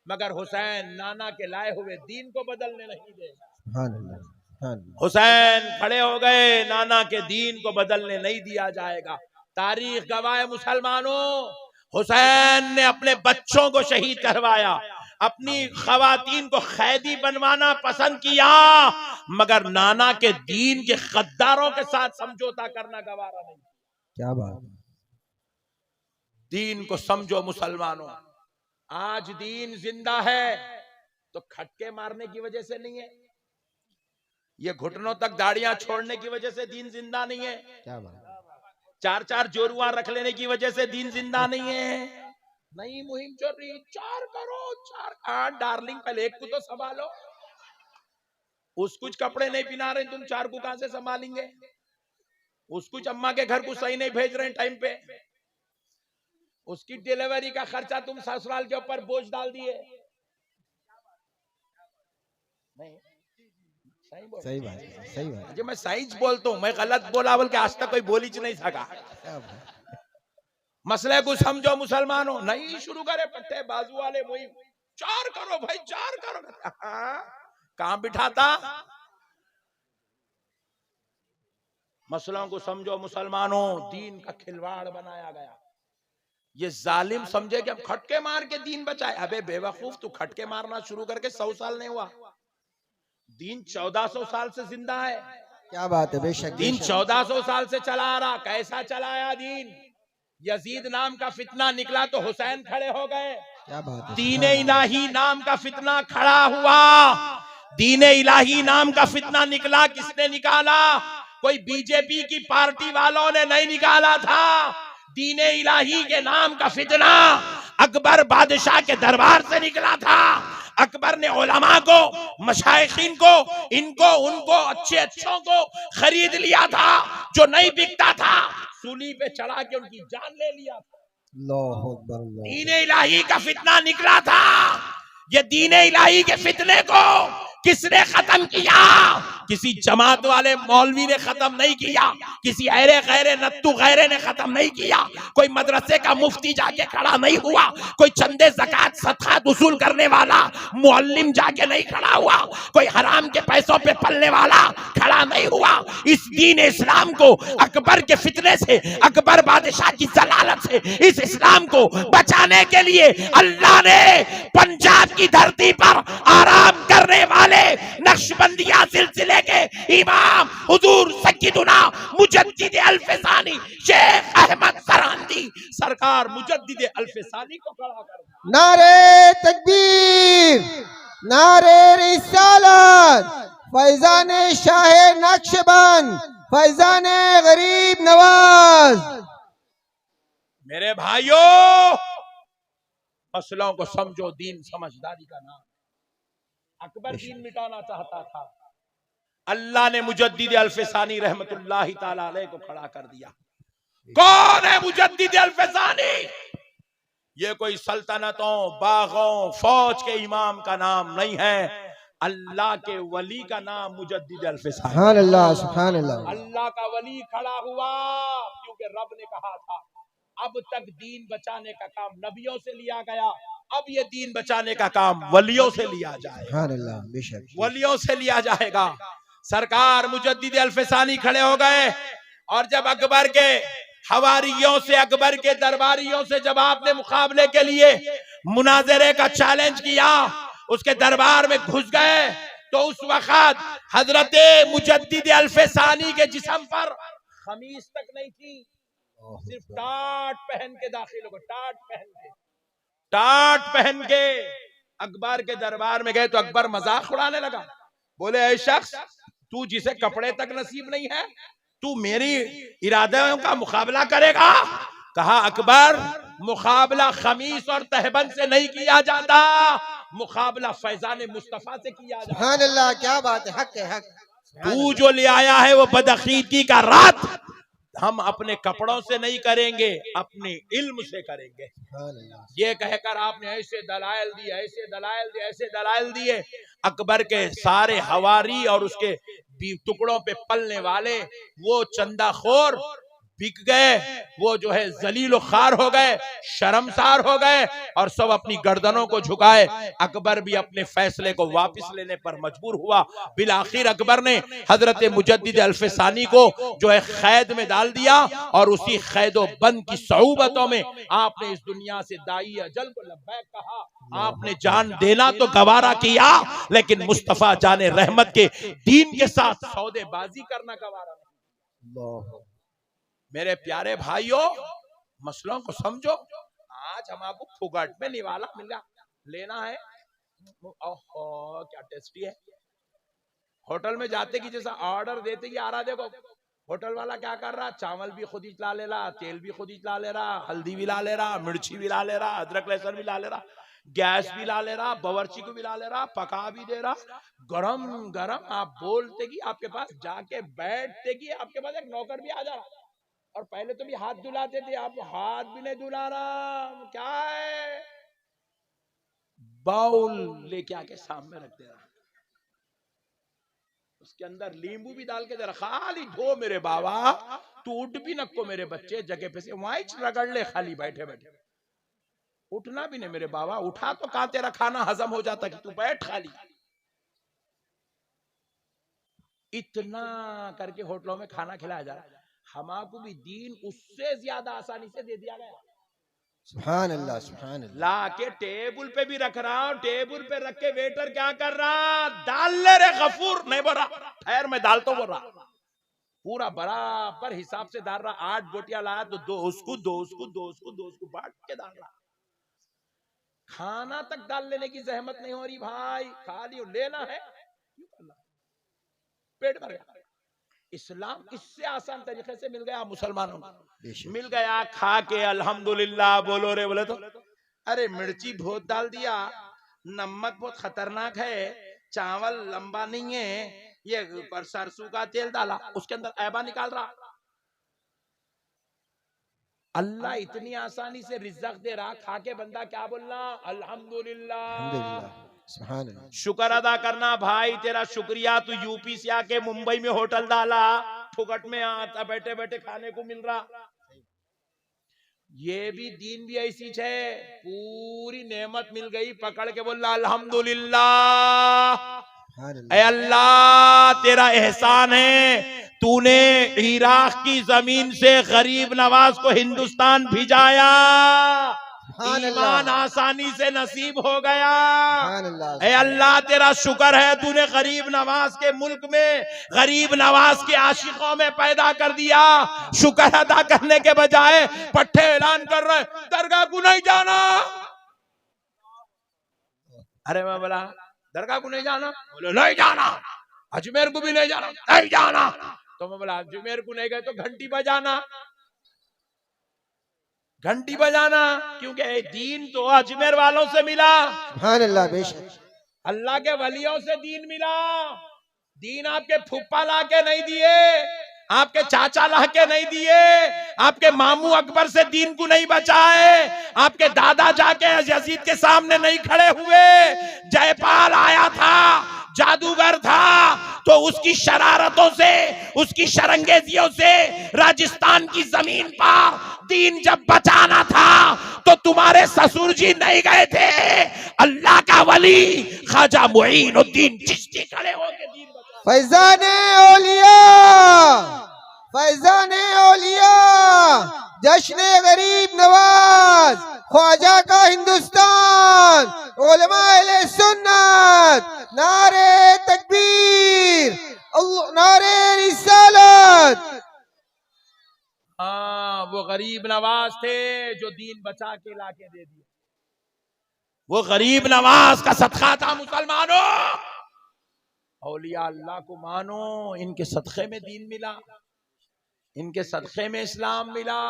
मगर हुसैन नाना के लाए हुए दीन को बदलने नहीं देगा। हुसैन खड़े हो गए, नाना के दीन को बदलने नहीं दिया जाएगा। तारीख गवाह मुसलमानों, हुसैन ने अपने बच्चों को शहीद करवाया, अपनी खवातीन को कैदी बनवाना पसंद किया, मगर नाना के दीन के गद्दारों के साथ समझौता करना गवारा नहीं। क्या बात। दीन को समझो मुसलमानों। आज दीन जिंदा है तो खटके मारने की वजह से नहीं है, ये घुटनों तक दाढ़ियां छोड़ने की वजह से दीन जिंदा नहीं है। क्या बात। चार चार जोरुआ रख लेने की वजह से दीन जिंदा नहीं है। नई मुहिम चल रही, 4 करो 4। डार्लिंग, पहले एक को तो संभालो। उस कुछ कपड़े नहीं पहना रहे तुम, 4 को कहां से संभालेंगे? उस कुछ अम्मा के घर को सही नहीं भेज रहे टाइम पे, उसकी डिलीवरी का खर्चा तुम ससुराल के ऊपर बोझ डाल दिए। नहीं, सही बात, सही बात। जो मैं सही बोलता हूँ, मैं गलत बोला बोल के आज तक कोई बोल ही नहीं सका। मसले को समझो मुसलमानों। नहीं शुरू करे पट्टे बाजू वाले मुहिम, 4 करो भाई, 4 करो। कहां बिठाता? मसलों को समझो मुसलमानों। दीन का खिलवाड़ बनाया गया। ये जालिम समझे कि हम खटके मार के दीन बचाए। अबे बेवकूफ, तू खटके मारना शुरू करके 100 साल नहीं हुआ। दीन 1400 साल से जिंदा है। क्या बात है, बेशक। दीन 1400 साल से चला आ रहा। कैसा चलाया दीन? यजीद नाम का फितना निकला तो हुसैन खड़े हो गए। क्या बात है। दीन इलाही नाम का फितना खड़ा हुआ। दीन इलाही नाम का फितना निकला, किसने निकाला? कोई बीजेपी की पार्टी वालों ने नहीं निकाला था। दीन इलाही के नाम का फितना अकबर बादशाह के दरबार से निकला था। अकबर ने उलमा को, मशाइखीन को, इनको उनको अच्छे अच्छों को खरीद लिया था। जो नहीं बिकता था सूली पे चढ़ा के उनकी जान ले लिया था। दीन इलाही का फितना निकला था। ये दीन इलाही के फितने को किसने खत्म किया? किसी जमात वाले मौलवी ने खत्म नहीं किया, किसी ऐरे गैरे नत्तू गैरे ने खत्म नहीं किया, कोई मदरसे का मुफ्ती जाके खड़ा नहीं हुआ, कोई चंदे ज़कात सदक़ात वसूल करने वाला मुअल्लिम जाके नहीं खड़ा हुआ, कोई हराम के पैसों पे पलने वाला खड़ा नहीं हुआ। इस दीन इस्लाम को अकबर के फितने से, अकबर बादशाह की जलालत से इस इस्लाम को बचाने के लिए अल्लाह ने पंजाब की धरती पर आराम करने वाले नक्शबंदिया सिलसिले के इमाम हुजूर सय्यदुना मुजद्दिद अल-फैसानी शेख अहमद सरहंदी सरकार मुजद्दिद अल-फैसानी को खड़ा कर दिया। नारे तकबीर, नारे रिसालत, फैजान शाह नक्शबंद, फैजान गरीब नवाज। मेरे भाइयों, मसलों को समझो। दीन समझदारी का नाम। अकबर दीन मिटाना चाहता था, अल्लाह ने मुजद्दिद अल-फैसानी रहमतुल्लाहि ताला अलैह को खड़ा कर दिया। कौन है मुजद्दिद अल-फैसानी? ये कोई सल्तनतों, बागों, फौज के इमाम का नाम नहीं है। अल्लाह के वली का नाम मुजद्दिद अल-फैसानी। सुभान अल्लाह, सुभान अल्लाह। अल्लाह का वली खड़ा हुआ, क्योंकि रब ने कहा था अब तक दीन बचाने का काम नबियों से लिया गया, अब ये दीन बचाने का काम वलियों से लिया जाएगा। सुभान अल्लाह, बेशक वलियों से लिया जाएगा। सरकार मुजद्दिद अल-फैसानी खड़े हो गए, और जब अकबर के हवारियों से, अकबर के दरबारियों से जब आपने मुकाबले के लिए मुनाजरे का चैलेंज किया, उसके दरबार में घुस गए, तो उस वक्त हजरत मुजद्दिद अल-फैसानी के जिस्म पर खमीस तक नहीं थी, सिर्फ टाट पहन के दाखिल हो गए। टाट पहन के अकबर के दरबार में गए तो अकबर मजाक उड़ाने लगा। बोले ऐ शख्स, तू जिसे कपड़े तक नसीब नहीं है, तू मेरी इरादों का मुकाबला करेगा? कहा अकबर, मुकाबला खमीस और तहबंद से नहीं किया जाता, मुकाबला फैजान मुस्तफा से किया जाता। सुभान अल्लाह, क्या बात है, हक है, हक। तू जो ले आया है वो बदअकीदगी का रात हम अपने कपड़ों से नहीं करेंगे, अपने इल्म से करेंगे। ये कहकर आपने ऐसे दलाइल दिए, ऐसे दलाइल दिए, ऐसे दलाइल दिए। अकबर के सारे हवारी और उसके टुकड़ों पे पलने वाले वो चंदाखोर बिक गए, वो जो है जलील खार हो गए, शर्मसार हो गए और सब अपनी गर्दनों को झुकाए। अकबर भी अपने फैसले को वापस लेने पर मजबूर हुआ। बिल आखिर अकबर ने हजरत मुजद्दिद अल्फसानी को जो है कैद में डाल दिया और उसी कैदो बंद की सऊबतों में आपने इस दुनिया से दाई अजल को लब्बैक कहा। आपने जान देना तो गवारा किया, लेकिन मुस्तफा जाने रहमत के दीन के साथ सौदेबाजी करना गवारा नहीं। मेरे प्यारे भाइयों, मसलों को समझो। आज हम आपको फुगट में निवाला मिला लेना है। ओहो क्या टेस्टी है। होटल में जाते कि जैसा ऑर्डर देते कि आ रहा, देखो होटल वाला क्या कर रहा, चावल भी खुद ही ला ले रहा, तेल भी खुद ही ला ले रहा, हल्दी भी ला ले रहा, मिर्ची भी ला ले रहा, अदरक लहसुन भी ला ले रहा, गैस भी ला ले रहा, बावर्ची को भी ला ले रहा, पका भी दे रहा, गरम गरम। आप बोलते कि आपके पास जाके बैठते कि आपके पास एक नौकर भी आ जा रहा। और पहले तो भी हाथ धुलाते थे, आप हाथ भी नहीं धुला रहा। क्या है, बाउल लेके आके सामने रख दे रहा, उसके अंदर नींबू भी डाल के दे रहा, खाली धो मेरे बाबा, तू उठ भी नको मेरे बच्चे जगह पे से वहीं रगड़ ले, खाली बैठे बैठे। उठना भी नहीं मेरे बाबा, उठा तो कहां तेरा खाना हजम हो जाता कि तू बैठ खाली। इतना करके होटलों में खाना खिलाया जा रहा है। हमको भी दीन उससे ज्यादा आसानी से दे दिया गया। सुभान अल्लाह, सुभान अल्लाह। ला के टेबल पे भी रख रहा हूं, टेबल पे रख के वेटर क्या कर रहा, डाल ले रे गफूर, नहीं बोल रहा ठहर मैं डाल तो बोल रहा, पूरा बराबर हिसाब से डाल रहा। 8 बोटियां लाया तो 2 उसको, 2 उसको, 2 उसको, 2 उसको बांट के डाल रहा। खाना तक डाल लेने की जहमत नहीं हो रही भाई, खाली लेना है, पेट भर गया। इस्लाम इससे आसान तरीके से मिल गया मुसलमानों को, मिल गया। खा के अल्हम्दुलिल्लाह बोलो रे, बोले तो अरे मिर्ची बहुत डाल दिया, नमक बहुत खतरनाक है, चावल लंबा नहीं है, ये पर सरसों का तेल डाला, उसके अंदर ऐबा निकाल रहा। अल्लाह इतनी आसानी से रिज़्क़ दे रहा, खा के बंदा क्या बोलना, अल्हम्दुलिल्लाह, शुक्र अदा करना। भाई तेरा शुक्रिया, तू यूपी से आके मुंबई में होटल डाला, फुकट में आता बैठे बैठे खाने को मिल रहा। ये भी दीन भी ऐसी है, पूरी नेमत मिल गई, पकड़ के बोलना अल्हम्दुलिल्लाह, ऐ अल्लाह तेरा एहसान है, तूने इराक की जमीन से गरीब नवाज को हिंदुस्तान भिजाया, ईमान आसानी से नसीब हो गया। ऐ अल्लाह तेरा शुक्र है, तूने गरीब नवाज के मुल्क में गरीब नवाज के आशिकों में पैदा कर दिया। शुक्र अदा करने के बजाय पट्टे ऐलान कर रहे, दरगाह को नहीं जाना। अरे मैं बोला दरगाह को नहीं जाना, बोले नहीं जाना, अजमेर को भी नहीं जाना, नहीं जाना। तो मैं बोला अजमेर को नहीं गए तो घंटी बजाना, घंटी बजाना, क्योंकि दीन तो अजमेर वालों से मिला। सुभान अल्लाह, बेशक अल्लाह के वलियों से दीन मिला। दीन आपके फुप्पा ला के नहीं दिए, आपके चाचा ला के नहीं दिए, आपके मामू अकबर से दीन को नहीं बचाए, आपके दादा जाके यजीद के सामने नहीं खड़े हुए। जयपाल आया था, जादूगर था, तो उसकी शरारतों से, उसकी शरंगेजियों से राजस्थान की जमीन पर दीन जब बचाना था तो तुम्हारे ससुर जी नहीं गए थे, अल्लाह का वली ख्वाजा मुईनुद्दीन चिश्ती खड़े होकर दीन बचा। फैजाने औलिया, फैजाने औलिया, जश्न गरीब नवाज, ख्वाजा का हिंदुस्तान, उलमा अहले सुन्नत, नारे तकबीर, नारे रिसालत। हाँ, वो गरीब नवाज थे जो दीन बचा के लाके दे दिए। वो गरीब नवाज का सदका था मुसलमानों। औलिया अल्लाह को मानो, इनके सदक़े में दीन मिला, इनके सदक़े में इस्लाम मिला,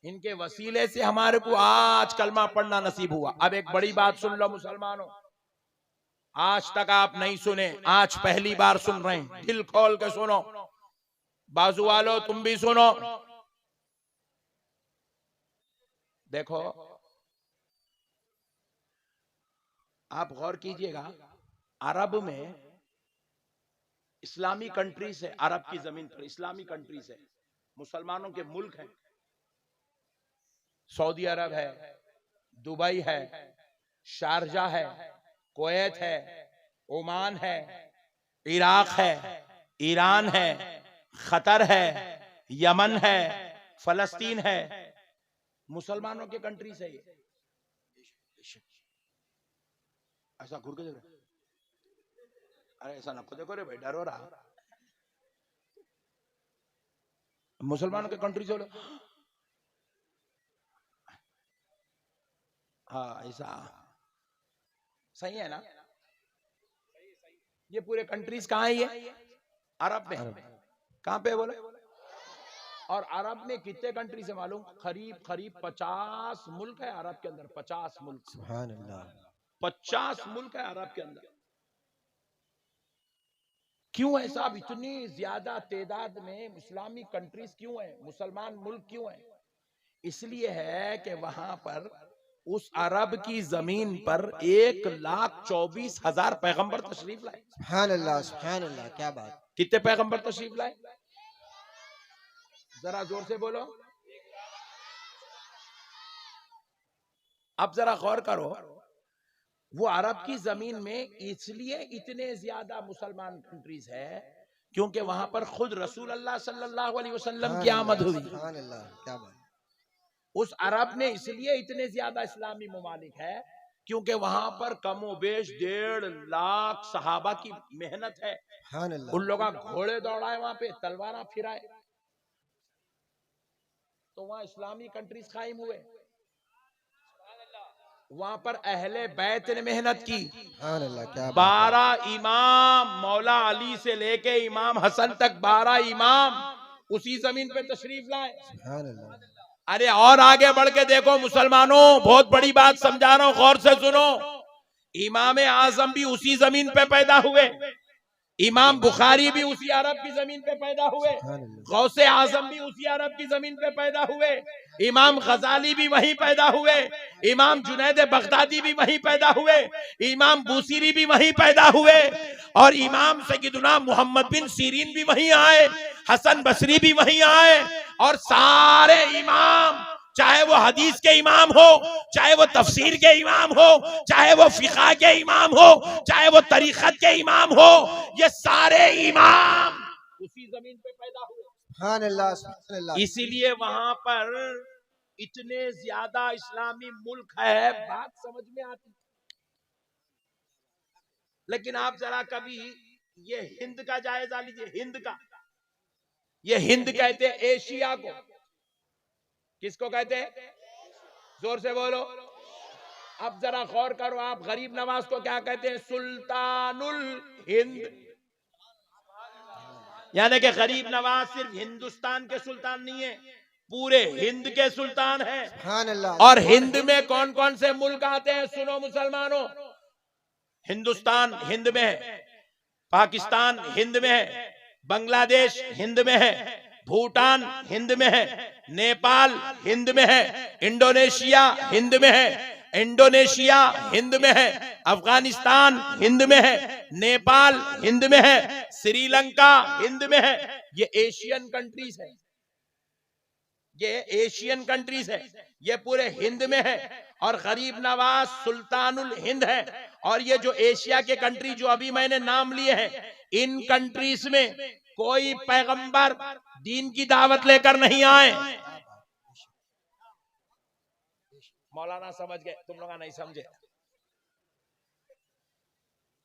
इनके वसीले से हमारे को आज कलमा पढ़ना नसीब हुआ। अब एक बड़ी बात सुन लो मुसलमानों, आज तक आप नहीं सुने, आज पहली बार सुन रहे हैं। दिल खोल के सुनो, बाजू वालों तुम भी सुनो। देखो, आप गौर कीजिएगा, अरब में इस्लामी कंट्रीज है, अरब की जमीन पर इस्लामी कंट्रीज है, मुसलमानों के मुल्क हैं। सऊदी अरब है, दुबई है, शारजा है, कुवैत है, ओमान है, इराक है, ईरान है, खतर है, यमन है, फलस्तीन है, मुसलमानों के कंट्रीज है ये। ऐसा घूर के देख रहे, अरे ऐसा नको देखो रे भाई, डर हो रहा। मुसलमानों के कंट्रीज हो, हाँ ऐसा सही है ना? ये पूरे कंट्रीज कहाँ है? ये अरब में। कहाँ पे बोले? और अरब में कितने कंट्रीज है मालूम? करीब 50 मुल्क है अरब के अंदर। 50 मुल्क, सुभान अल्लाह, 50 मुल्क है अरब के अंदर। क्यों है साहब इतनी ज्यादा तादाद में इस्लामी कंट्रीज क्यों है, मुसलमान मुल्क क्यों है? इसलिए है कि वहां पर उस अरब की जमीन पर 1,24,000 पैगंबर तशरीफ लाए। सुभान अल्लाह, सुभान अल्लाह, क्या बात। कितने पैगंबर तशरीफ लाए? जरा जोर से बोलो। अब जरा गौर करो, वो अरब की जमीन में इसलिए इतने ज्यादा मुसलमान कंट्रीज है क्योंकि वहां पर खुद रसूल अल्लाह सल्लल्लाहु अलैहि वसल्लम की आमद हुई। सुभान अल्लाह, क्या बात। उस अरब में इसलिए इतने ज्यादा इस्लामी मुमालिक है क्योंकि वहां पर कमो बेश 1.5 लाख सहाबा की मेहनत है। उन लोगों घोड़े दौड़ाए, वहां पे तलवार फिराए, तो वहां इस्लामी कंट्रीज कायम हुए। वहां पर अहले बैत ने मेहनत की। 12 इमाम, मौला अली से लेके इमाम हसन तक 12 इमाम उसी जमीन पे तशरीफ लाए। अरे और आगे बढ़ के देखो मुसलमानों, बहुत बड़ी बात समझा रहा हूं, गौर से सुनो। इमाम आजम भी उसी जमीन पे पैदा हुए, इमाम बुखारी भी उसी अरब की जमीन पे पैदा हुए, गौसे आजम भी उसी अरब की जमीन पे पैदा हुए, इमाम गजाली भी वहीं पैदा हुए, इमाम जुनैद बगदादी भी वहीं पैदा हुए, इमाम बूसीरी भी वहीं पैदा हुए, और इमाम सैयदुना मोहम्मद बिन सीरीन भी वहीं आए, हसन बसरी भी वहीं आए। और सारे इमाम, चाहे वो हदीस के इमाम हो, चाहे वो तफसीर के इमाम हो, चाहे वो फिक़ा के इमाम हो, चाहे वो तरीक़त के इमाम हो, ये सारे इमाम उसी जमीन पे पैदा हुए। सुभान अल्लाह, सुभान अल्लाह। इसीलिए वहां पर इतने ज्यादा इस्लामी मुल्क है, बात समझ में आती। लेकिन आप जरा कभी ये हिंद का जायजा लीजिए, हिंद का। ये हिंद कहते हैं एशिया को। किसको कहते हैं? जोर से बोलो। अब जरा गौर करो, आप गरीब नवाज को क्या कहते हैं? सुल्तानुल हिंद। यानी कि गरीब नवाज सिर्फ हिंदुस्तान के सुल्तान नहीं है, पूरे हिंद के सुल्तान है। और हिंद में कौन कौन से मुल्क आते हैं? सुनो मुसलमानों, हिंदुस्तान हिंद में है, पाकिस्तान हिंद में है, बांग्लादेश हिंद में है, भूटान हिंद में है, नेपाल हिंद में है, इंडोनेशिया हिंद में है, इंडोनेशिया हिंद में है, अफगानिस्तान हिंद में है, नेपाल हिंद में है, श्रीलंका हिंद में है। ये एशियन कंट्रीज है, ये एशियन कंट्रीज है, ये पूरे हिंद में है। और गरीब नवाज सुल्तानुल हिंद है। और ये जो एशिया के कंट्री जो अभी मैंने नाम लिए हैं, इन कंट्रीज में कोई पैगंबर दीन की दावत लेकर नहीं आए। मौलाना समझ गए, तुम लोग नहीं समझे।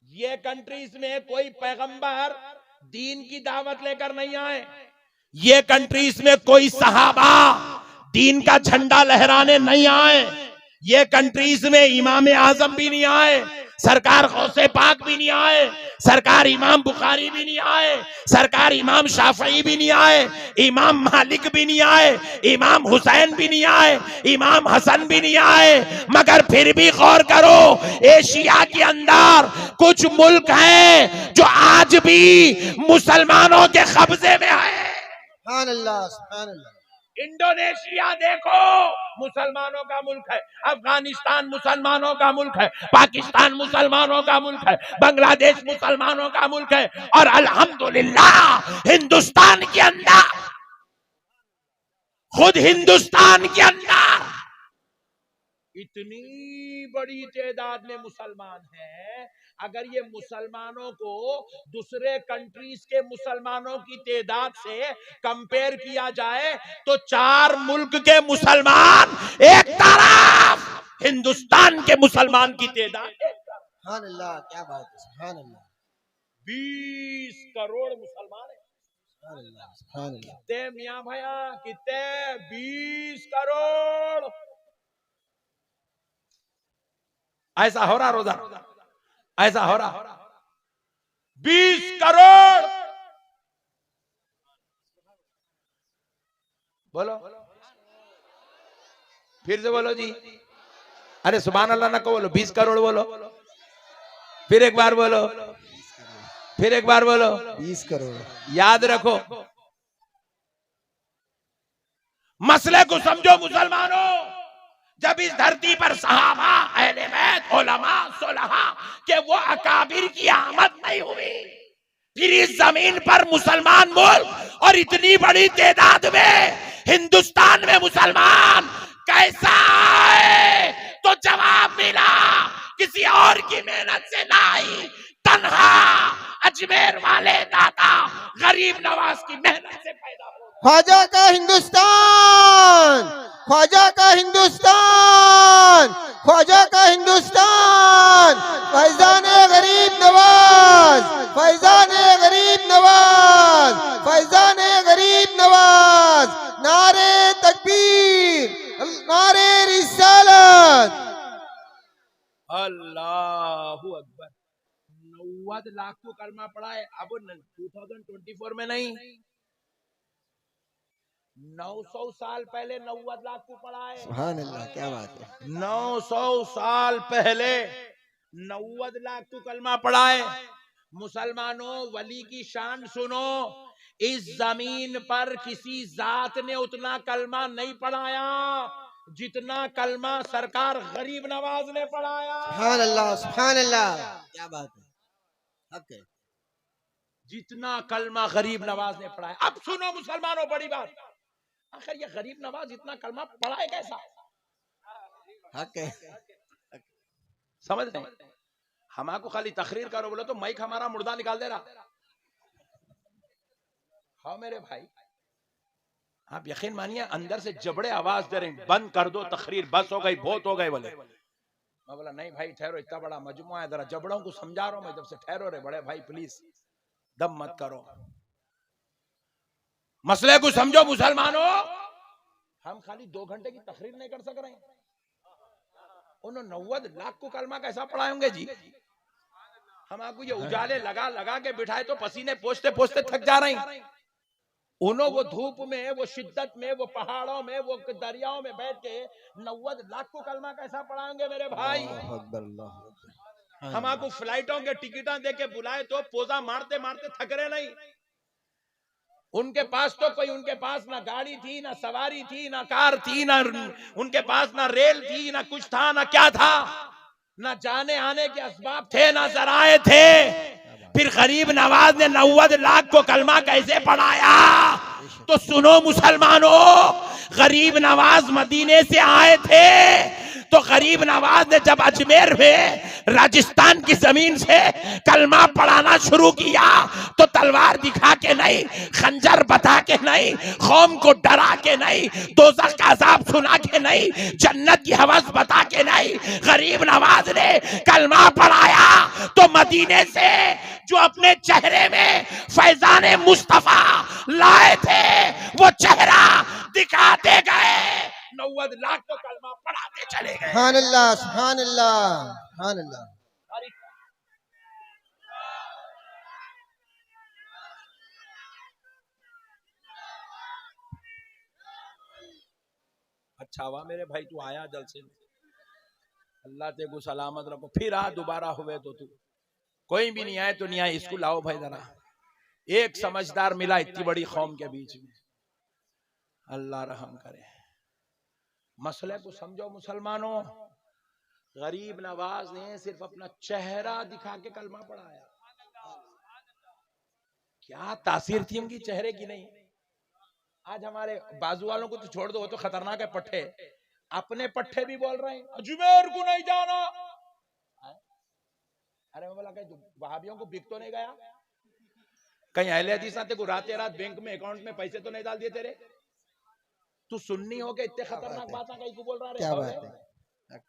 ये कंट्रीज में कोई पैगंबर दीन की दावत लेकर नहीं आए। ये कंट्रीज में कोई सहाबा दीन का झंडा लहराने नहीं आए। ये कंट्रीज में इमाम आजम भी नहीं आए, सरकार गौसे पाक भी नहीं आए, सरकार इमाम बुखारी भी नहीं आए, सरकार इमाम शाफई भी नहीं आए, इमाम मालिक भी नहीं आए, इमाम हुसैन भी नहीं आए, इमाम हसन भी नहीं आए। मगर फिर भी गौर करो, एशिया के अंदर कुछ मुल्क हैं जो आज भी मुसलमानों के कब्जे में है। सुभान अल्लाह, सुभान अल्लाह। इंडोनेशिया देखो, मुसलमानों का मुल्क है। अफगानिस्तान मुसलमानों का मुल्क है। पाकिस्तान मुसलमानों का मुल्क है। बांग्लादेश मुसलमानों का मुल्क है। और अल्हम्दुलिल्लाह हिंदुस्तान के अंदर, खुद हिंदुस्तान के अंदर इतनी बड़ी तादाद में मुसलमान हैं। अगर ये मुसलमानों को दूसरे कंट्रीज के मुसलमानों की तादाद से कंपेयर किया जाए तो 4 मुल्क के मुसलमान एक तरफ, हिंदुस्तान के मुसलमान की तादाद एक तरफ। सुभान अल्लाह, क्या बात है, सुभान अल्लाह। 20 करोड़ मुसलमान है। सुभान अल्लाह, सुभान अल्लाह। कितने मियां भैया, कितने? 20 करोड़। ऐसा हो रहा रोजा, ऐसा हो रहा। 20 करोड़। बोलो, फिर से बोलो जी। अरे सुभान अल्लाह ना को बोलो, 20 करोड़ बोलो। फिर एक बार बोलो, फिर एक बार बोलो। 20 करोड़। याद रखो, मसले को समझो मुसलमानों। जब इस धरती पर सहाबा, अहले बैत, उलमा, सुलहा के वो अकाबिर की आमद नहीं हुई, फिर इस जमीन पर मुसलमान मुल्क और इतनी बड़ी तादाद में हिंदुस्तान में मुसलमान कैसा आए? तो जवाब मिला, किसी और की मेहनत से नहीं, तन्हा अजमेर वाले दादा गरीब नवाज की मेहनत से पैदा हुआ। ख्वाजा का हिंदुस्तान, ख्वाजा का हिंदुस्तान, ख्वाजा का हिंदुस्तान। फैजान गरीब नवाज, फैजान गरीब नवाज, फैजान गरीब नवाज। नारे तकबीर, नारे रिसालत। अल्लाहु अकबर। 90 लाख को कलमा पड़ा है। अब 2024 में नहीं, 900 साल पहले 90 लाख को पड़ा है। सुभान अल्लाह, क्या बात है। 900 साल पहले 90 लाख को कलमा पड़ा है। मुसलमानों, वली की शान सुनो। इस जमीन पर किसी जात ने उतना कलमा नहीं पढ़ाया जितना कलमा सरकार गरीब नवाज ने पढ़ाया। सुभान अल्लाह, सुभान अल्लाह, क्या बात है, हक है। जितना कलमा गरीब नवाज ने पढ़ाया। अब सुनो मुसलमानों, बड़ी बात, आखिर ये गरीब नवाज इतना कलमा पढ़ाए कैसा? हक है। समझ नहीं, हमारे खाली तकरीर करो बोलो तो माइक हमारा मुर्दा निकाल दे रहा। हाँ मेरे भाई, आप यकीन मानिए अंदर से जबड़े आवाज दे रहे हैं, बंद कर दो तकरीर, बस हो गई, बहुत हो गए बोले। मैं बोला नहीं भाई ठहरो, इतना बड़ा मजमुआ है, जरा जबड़ों को समझा रहा हूं मैं, जब से ठहरो रे बड़े भाई, प्लीज दम मत करो, मसले को समझो मुसलमानों। हम खाली 2 घंटे की तकरीर नहीं कर सक रहे हैं, उन्होंने 90 लाख को कलमा कैसा पढ़ाएंगे जी? हम आपको ये उजाले लगा लगा के बिठाए तो पसीने पोंछते पोंछते थक जा रहे हैं। उन्होंने वो धूप में, वो शिद्दत में, वो पहाड़ों में, वो दरियाओं में बैठ के 90 लाख को कलमा कैसा पढ़ाएंगे मेरे भाई? हम आपको फ्लाइटों के टिकटा दे के बुलाए तो पोजा मारते मारते थक रहे नहीं। उनके पास तो कोई, उनके पास ना गाड़ी थी, ना सवारी थी, ना कार थी, ना उनके पास ना रेल थी, ना कुछ था, ना क्या था, ना जाने आने के असबाब थे, ना जराए थे। फिर गरीब नवाज ने 90 लाख को कलमा कैसे पढ़ाया? तो सुनो मुसलमानों, गरीब नवाज मदीने से आए थे तो गरीब नवाज ने जब अजमेर में राजस्थान की जमीन से कलमा पढ़ाना शुरू किया तो तलवार दिखा के नहीं, खंजर बता के नहीं, कौम को डरा के नहीं, दोज़ख का अज़ाब सुना के नहीं, जन्नत की हवस बता के नहीं, गरीब नवाज ने कलमा पढ़ाया तो मदीने से जो अपने चेहरे में फैजाने मुस्तफा लाए थे वो चेहरा दिखाते गए। 90 लाख तो कलमा पढ़ाते चले गए। सुभान अल्लाह, सुभान अल्लाह, सुभान अल्लाह। सारी अच्छा हुआ मेरे भाई तू आया जलसे में, अल्लाह ते को सलामत रखो। फिर आ दोबारा हुए तो तू कोई भी नहीं आए तो नहीं आए, इसको लाओ भाई जरा। एक समझदार मिला इतनी बड़ी कौम के बीच में, अल्लाह रहम करे। मसले को समझो मुसलमानों, गरीब नवाज ने सिर्फ अपना चेहरा दिखा के कलमा पढ़ाया, क्या तासीर थी उनकी चेहरे की नहीं। आज हमारे बाजू वालों को तो छोड़ दो, वो तो खतरनाक है पट्टे, अपने पट्टे भी बोल रहे हैं अजमेर को नहीं जाना। अरे मैं बोला कहीं वहाबियों को बिक तो नहीं गया, कहीं अहले हदीस आते को रात रात बैंक में अकाउंट में पैसे तो नहीं डाल दिए तेरे? तू सुन्नी हो के इतने खतरनाक बातें कहीं को बोल रहा है? क्या बात है?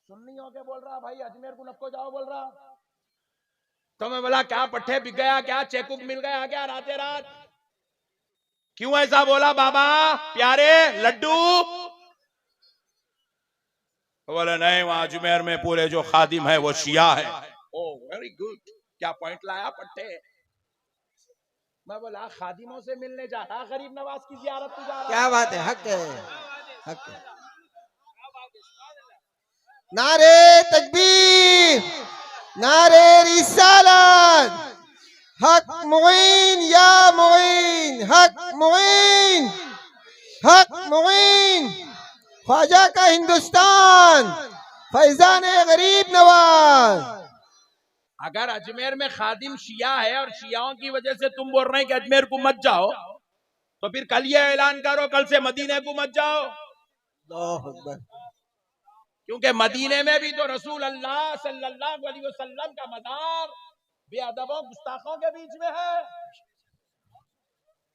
सुन्नी हो के बोल रहा भाई अजमेर को नको जाओ बोल रहा। तो मैं बोला क्या पट्टे बिक गया, क्या चेकबुक मिल गया क्या राते रात? क्यों ऐसा बोला बाबा प्यारे लड्डू? बोले नहीं वहां अजमेर में पूरे जो खादिम है वो शिया है। ओ वेरी गुड, क्या पॉइंट लाया पट्टे। मैं बोला खादिमों से मिलने जा रहा, गरीब नवाज की जियारत को जा रहा। क्या बात है? हक है, हक है। नारे तकबीर, नारे रिसालत, हक मुईन या मुईन, हक मुईन, हक मुईन, ख्वाजा का हिंदुस्तान, फैजान गरीब नवाज। अगर अजमेर में खादिम शिया है और शियाओं की वजह से तुम बोल रहे हैं कि अजमेर को मत जाओ, तो फिर कल ये ऐलान करो कल से मदीने को मत जाओ। अल्लाहु अकबर। क्योंकि मदीने में भी तो रसूल अल्लाह सल्लल्लाहु अलैहि वसल्लम का मदार बेअदबों गुस्ताखों के बीच में है।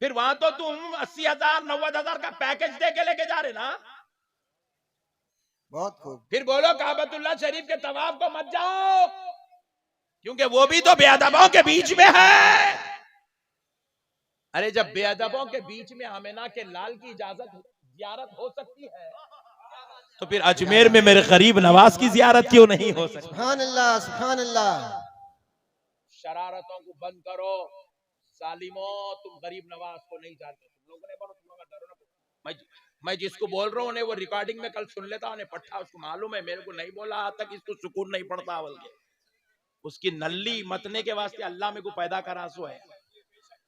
फिर वहां तो तुम 80,000 90,000 का पैकेज दे के लेके जा रहे ना। बहुत खूब। फिर बोलो काबतुल्लाह शरीफ के तवाफ को मत जाओ, क्योंकि वो भी तो बेअदबों के बीच में है। अरे जब बेअदबों के बीच में आमिना के लाल की इजाजत जियारत हो सकती है, तो फिर अजमेर में मेरे गरीब नवाज की जियारत क्यों नहीं हो सकती? सुभान अल्लाह, सुभान अल्लाह। शरारतों को बंद करो जालिमों, तुम गरीब नवाज को नहीं जानते, तुम लोगों ने बोलो, तुम लोग डरो ना। मैं जिसको बोल रहा हूँ उन्हें वो रिकॉर्डिंग में कल सुन लेता, उन्हें पट्टा उसको मालूम है, मेरे को नहीं बोला आज तक, इसको सुकून नहीं पड़ता, बल्कि उसकी नल्ली मतने के वास्ते अल्लाह में को पैदा करा सो है।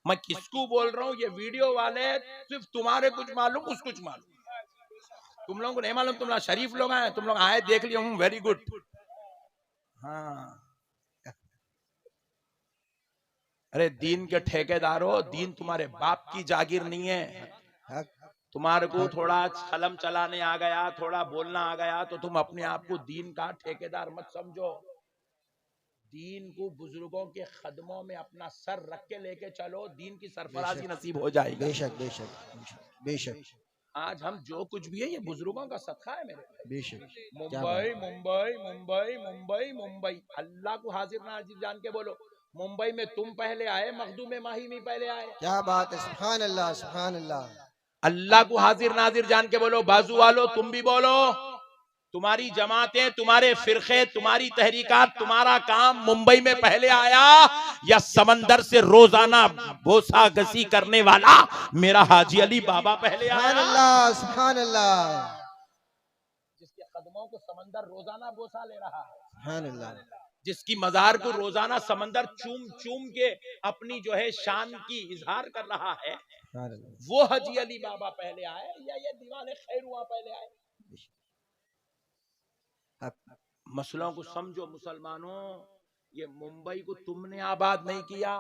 मैं किसको बोल रहा हूँ, ये वीडियो वाले सिर्फ तुम्हारे कुछ मालूम कुछ कुछ मालूम, तुम लोगों को नहीं मालूम, तुम लोग शरीफ लोग हैं, तुम लोग आए देख लिया हूँ, वेरी गुड। हाँ अरे दीन के ठेकेदारों, दीन तुम्हारे बाप की जागीर नहीं है। तुम्हारे को थोड़ा कलम चलाने आ गया, थोड़ा बोलना आ गया, तो तुम अपने आप को दीन का ठेकेदार मत समझो। दीन को बुजुर्गों के खदमों में अपना सर रख के लेके चलो, दीन की सरफराजी नसीब हो जाएगी। बेशक बेशक बेशक। आज हम जो कुछ भी है ये बुजुर्गों का सदका है मेरे। बेशक। मुंबई मुंबई मुंबई मुंबई मुंबई, अल्लाह को हाजिर नाजिर जान के बोलो, मुंबई में तुम पहले आए, मखदूम माहिमी पहले आए। क्या बात है? सुभान अल्लाह, सुभान अल्लाह। अल्लाह को हाजिर नाजिर जान के बोलो, बाजू वालों तुम भी बोलो, तुम्हारी जमातें, तुम्हारे फिरके, तुम्हारी तहरीकात, तुम्हारा काम मुंबई में पहले आया या समंदर से रोजाना बोसा गसी करने वाला मेरा हाजी अली बाबा पहले आया? सुभान अल्लाह, सुभान अल्लाह। जिसके कदमों को समंदर रोजाना बोसा ले रहा है, सुभान अल्लाह। जिसकी मजार को रोजाना समंदर चूम चूम के अपनी जो है शान की इजहार कर रहा है, वो हाजी अली बाबा पहले आए या ये दीवाने खैरुआ पहले आए? मसलों को समझो मुसलमानों, ये मुंबई को तुमने आबाद नहीं किया,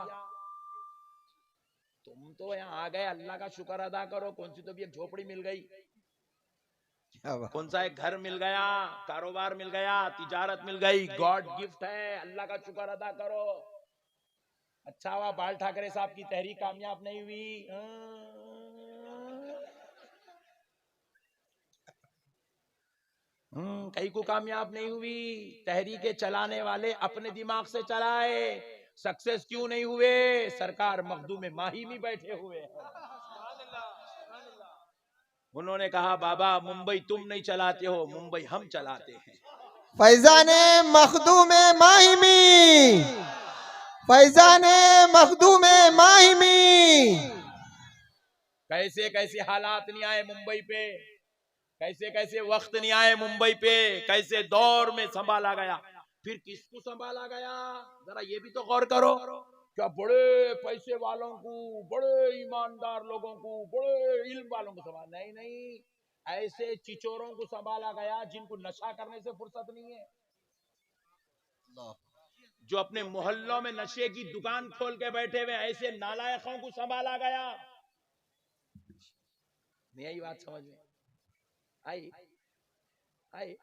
तुम तो यहाँ आ गए, अल्लाह का शुक्र अदा करो, कौन सी तो भी एक झोपड़ी मिल गई, कौन सा एक घर मिल गया, कारोबार मिल गया, तिजारत मिल गई, गॉड गिफ्ट है, अल्लाह का शुक्र अदा करो। अच्छा हुआ बाल ठाकरे साहब की तहरीक कामयाब नहीं हुई, कई को कामयाब नहीं हुई। तहरीके चलाने वाले अपने दिमाग से चलाए, सक्सेस क्यों नहीं हुए? सरकार मखदूम माही में बैठे हुए हैं। उन्होंने कहा बाबा मुंबई तुम नहीं चलाते हो, मुंबई हम चलाते हैं। फैजाने मखदूम माहिमी, फैजाने मखदूम माहिमी, कैसे कैसे हालात नहीं आए मुंबई पे, कैसे कैसे वक्त नहीं आए मुंबई पे, कैसे दौर में संभाला गया। फिर किसको संभाला गया, जरा ये भी तो गौर करो। क्या बड़े पैसे वालों को, बड़े ईमानदार लोगों को, बड़े इल्म वालों को संभाला? नहीं नहीं, ऐसे चिचोरों को संभाला गया जिनको नशा करने से फुर्सत नहीं है, जो अपने मोहल्लों में नशे की दुकान खोल के बैठे हुए, ऐसे नालायकों को संभाला गया। नहीं आई बात समझ में? आई आई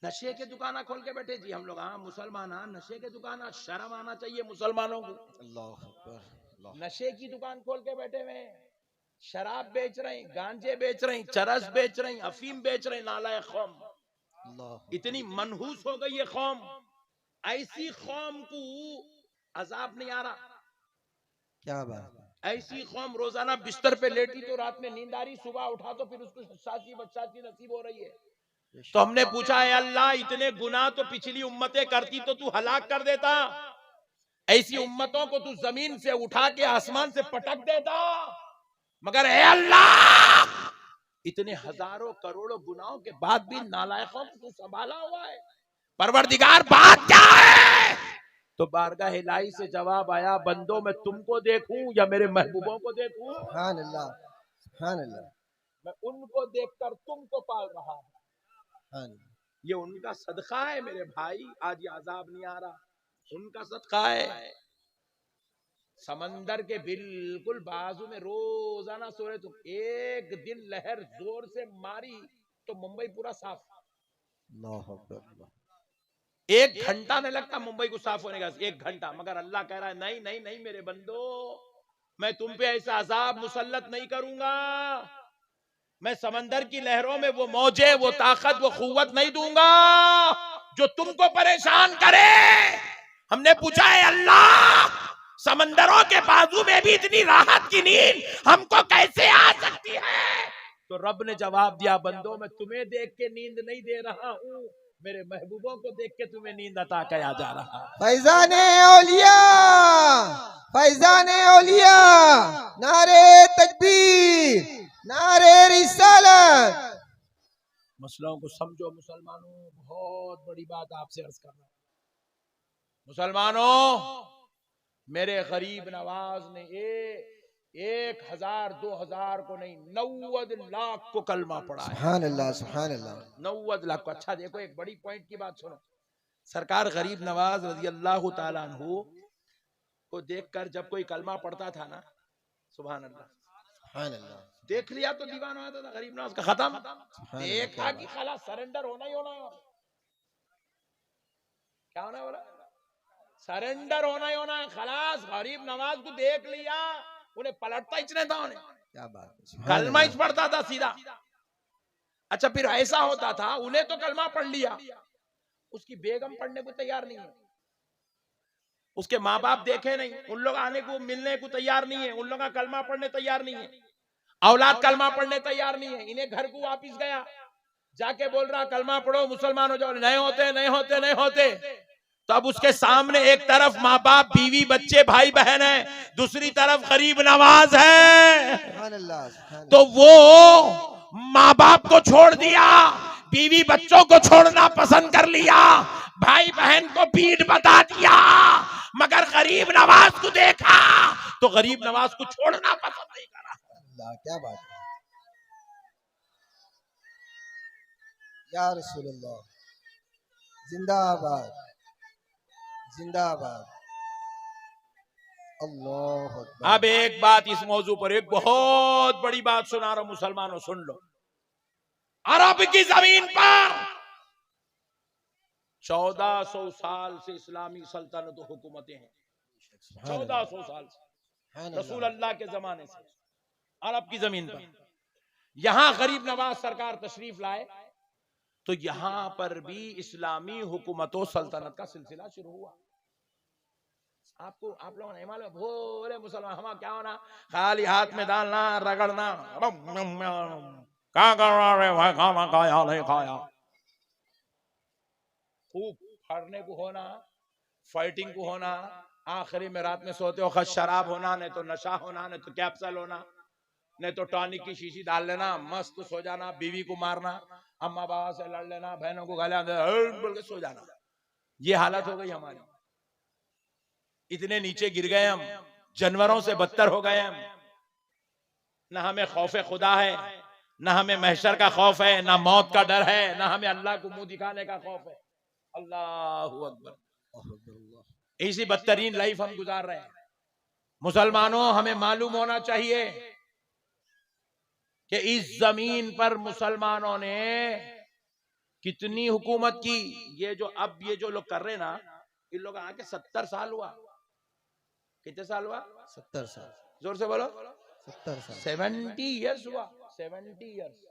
नशे के दुकान खोल के बैठे जी हम लोग। हाँ मुसलमान, हाँ नशे के दुकान, शर्म आना चाहिए मुसलमानों को। अल्लाह अकबर। नशे की दुकान खोल के बैठे हुए, शराब बेच रहे हैं, गांजे बेच रहे हैं, चरस बेच रहे हैं, अफीम बेच रहे हैं, नालायक कौम। इतनी मनहूस हो गई है कौम, ऐसी कौम को अजाब नहीं आ रहा। क्या बात, ऐसी कौम रोजाना बिस्तर पे लेटी तो रात में नींद आ रही, सुबह उठा तो फिर उसको शादी बच्चाची नसीब हो रही है। तो हमने पूछा है अल्लाह, इतने गुनाह तो पिछली उम्मतें करती तो तू हलाक कर देता, ऐसी उम्मतों को तू जमीन से उठा के आसमान से पटक देता, मगर ए अल्लाह, इतने हजारों करोड़ों गुनाहों के बाद भी नालायकों को तू संभाला हुआ है। परवरदिगार बात क्या है? तो बारगाह इलाही से जवाब आया, बंदों मैं तुमको देखूं या मेरे महबूबों को देखूं? सुभान अल्लाह, सुभान अल्लाह। मैं उनको देखकर तुमको पाल रहा हूं, हाँ, ये उनका सदका है मेरे भाई। आज ये अजाब नहीं आ रहा, उनका सदका है। समंदर के बिल्कुल बाजू में रोजाना सो रहे तुम, एक दिन लहर जोर से मारी तो मुंबई पूरा साफ। अल्लाह अकबर। एक घंटा नहीं लगता मुंबई को साफ होने का, एक घंटा। मगर अल्लाह कह रहा है नहीं नहीं नहीं मेरे बंदो, मैं तुम पे ऐसा अजाब मुसल्लत नहीं करूंगा, मैं समंदर की लहरों में वो मौजे, वो ताकत, वो कुव्वत नहीं दूंगा जो तुमको परेशान करे। हमने पूछा है अल्लाह, समंदरों के बाजू में भी इतनी राहत की नींद हमको कैसे आ सकती है? तो रब ने जवाब दिया, बंदो मैं तुम्हें देख के नींद नहीं दे रहा हूँ, मेरे महबूबों को देख के तुम्हें नींद अता किया जा रहा है। फैजाने औलिया, फैजाने औलिया, नारे तकबीर, नारे रिसालत। मसलों को समझो मुसलमानों, बहुत बड़ी बात आपसे अर्ज कर रहा हूं। मुसलमानों, मेरे गरीब नवाज ने 1000 2000 को नहीं, 90 लाख को कलमा पढ़ा है। सुभान अल्लाह, सुभान अल्लाह। 90 लाख को। अच्छा देखो, एक बड़ी पॉइंट की बात सुनो। सरकार गरीब नवाज रजी अल्लाह ताला अन्हु को देखकर जब कोई कलमा पढ़ता था ना, सुभान अल्लाह, सुभान अल्लाह। देख लिया तो दीवाना होता था गरीब नवाज का, खत्म। देखा कि खाला सरेंडर होना ही होना है। क्या होना है? सरेंडर होना ही होना है। खलास गरीब नवाज को देख लिया, उन्हें पलटता ही नहीं था, उन्हें क्या बात, कलमा ही पढ़ता था सीधा। अच्छा फिर ऐसा होता था, उन्हें तो कलमा पढ़ लिया, उसकी बेगम पढ़ने को तैयार नहीं है, उसके माँ बाप देखे नहीं, उन लोग आने को मिलने को तैयार नहीं है, उन लोग का कलमा पढ़ने तैयार नहीं है, औलाद कलमा पढ़ने तैयार नहीं है। इन्हें घर को वापिस गया, जाके बोल रहा कलमा पढ़ो मुसलमान हो जाओ, नहीं होते नहीं होते नहीं होते। तब उसके सामने एक तरफ माँ बाप, बीवी, बच्चे, भाई बहन है, दूसरी तरफ गरीब नवाज है। तो वो माँ बाप को छोड़ दिया, बीवी बच्चों को छोड़ना पसंद कर लिया, भाई बहन को पीठ बता दिया, मगर गरीब नवाज को देखा तो गरीब नवाज को छोड़ना पसंद नहीं करा। अल्लाह, क्या बात है या रसूलल्लाह। जिंदाबाद, जिंदाबाद। अल्लाह अकबर। अब एक बात इस मौजू पर, एक बहुत बड़ी बात सुना रहा हूं मुसलमानों, सुन लो। अरब की जमीन पर 1400 साल से इस्लामी सल्तनत हुकूमतें हैं, 1400 साल से, रसूल अल्लाह के जमाने से अरब की जमीन पर। यहां गरीब नवाज सरकार तशरीफ लाए तो यहां पर भी इस्लामी हुकूमतों सल्तनत का सिलसिला शुरू हुआ। आपको, आप लोगों ने मालूम, भोले मुसलमान हम क्या होना, खाली हाथ में डालना, रगड़ना, क्या कर रहा है भाई, खाना खाया नहीं खाया, खूब फाड़ने को होना, फाइटिंग को होना, आखिरी में रात में सोते हो खत शराब होना, नहीं तो नशा होना, नहीं तो कैप्सूल होना, नहीं तो टॉनिक की शीशी डाल लेना, मस्त सो जाना, बीवी को मारना, अम्मा बाबा से लड़ लेना, बहनों को गालियां बोल के सो जाना। ये हालत हो गई हमारी। इतने नीचे गिर गए हम, जानवरों से बदतर हो गए हम। न हमें खौफे खुदा है, न हमें महशर का खौफ है, न मौत का डर है, न हमें अल्लाह को मुंह दिखाने का खौफ है। अल्लाहू अकबर। इसी बदतरीन लाइफ हम गुजार रहे हैं। मुसलमानों, हमें मालूम होना चाहिए कि इस जमीन पर मुसलमानों ने कितनी हुकूमत की। ये जो लोग कर रहे हैं ना, इन लोग आके 70 साल हुआ। कितने साल हुआ? 70 साल। जोर से बोलो। 70 साल। 70 ईयर्स हुआ। 70 ईयर्स।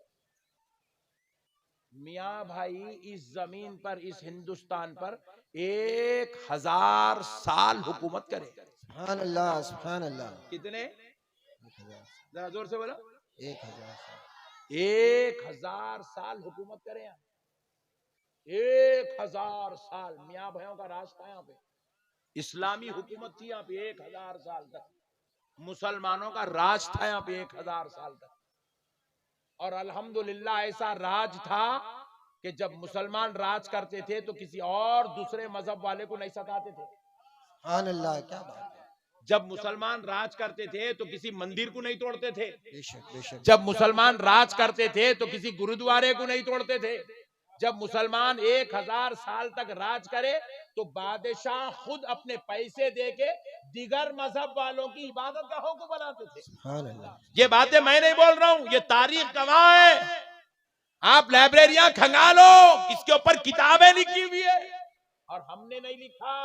मियाँ भाई, इस जमीन पर, इस हिंदुस्तान पर 1000 साल हुकूमत करे। सुभान अल्लाह, सुभान अल्लाह। कितने? 1000। जरा जोर से बोलो। 1000 साल। 1000 साल हुकूमत करे यहाँ। 1000 साल मियाँ भाइयों का राज था यहाँ पे। इस्लामी हुकूमत थी यहाँ पे 1000 साल तक। मुसलमानों का राज था यहाँ पे 1000 साल तक। और अल्हम्दुलिल्लाह ऐसा राज था कि जब मुसलमान राज करते थे तो किसी और दूसरे मजहब वाले को नहीं सताते थे। सुभान अल्लाह, क्या बात है। जब मुसलमान राज करते थे तो किसी मंदिर को नहीं तोड़ते थे। बेशक बेशक। जब मुसलमान राज करते थे तो किसी गुरुद्वारे को नहीं तोड़ते थे। जब मुसलमान 1000 साल तक राज करे तो बादशाह खुद अपने पैसे देके दिगर मजहब वालों की इबादत गाहों को बनाते थे। सुभान अल्लाह। ये बातें मैं नहीं बोल रहा हूं, ये तारीख गवाह है। आप लाइब्रेरियां खंगालो, इसके ऊपर किताबें लिखी हुई है। और हमने नहीं लिखा,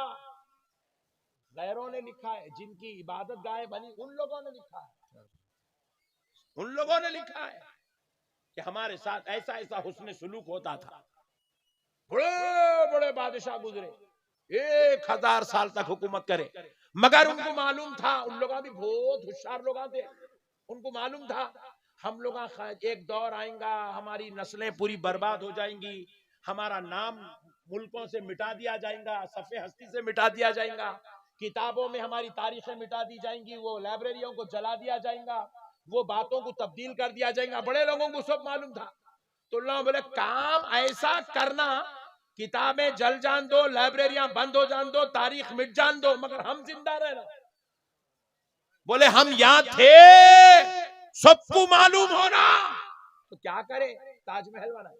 गैरों ने लिखा है। जिनकी इबादत गाहें बनी उन लोगों ने लिखा है। उन लोगों ने लिखा है कि हमारे साथ ऐसा ऐसा हुस्न सुलूक होता था। बड़े बड़े बादशाह गुजरे, 1000 साल तक हुकूमत करे, मगर उनको मालूम था, उन लोग भी बहुत होशियार लोग थे, उनको मालूम था हम लोग एक दौर आएगा, हमारी नस्लें पूरी बर्बाद हो जाएंगी, हमारा नाम मुल्कों से मिटा दिया जाएगा, सफ़े हस्ती से मिटा दिया जाएगा, किताबों में हमारी तारीखें मिटा दी जाएंगी, वो लाइब्रेरियों को जला दिया जाएगा, वो बातों को तब्दील कर दिया जाएगा। बड़े लोगों को सब मालूम था। तो अल्लाह बोले काम ऐसा करना, किताबें जल जान दो, लाइब्रेरियां बंद हो जान दो, तारीख मिट जान दो, मगर हम जिंदा रहना। बोले हम यहाँ थे, सबको मालूम होना। तो क्या करे? ताजमहल बनाए।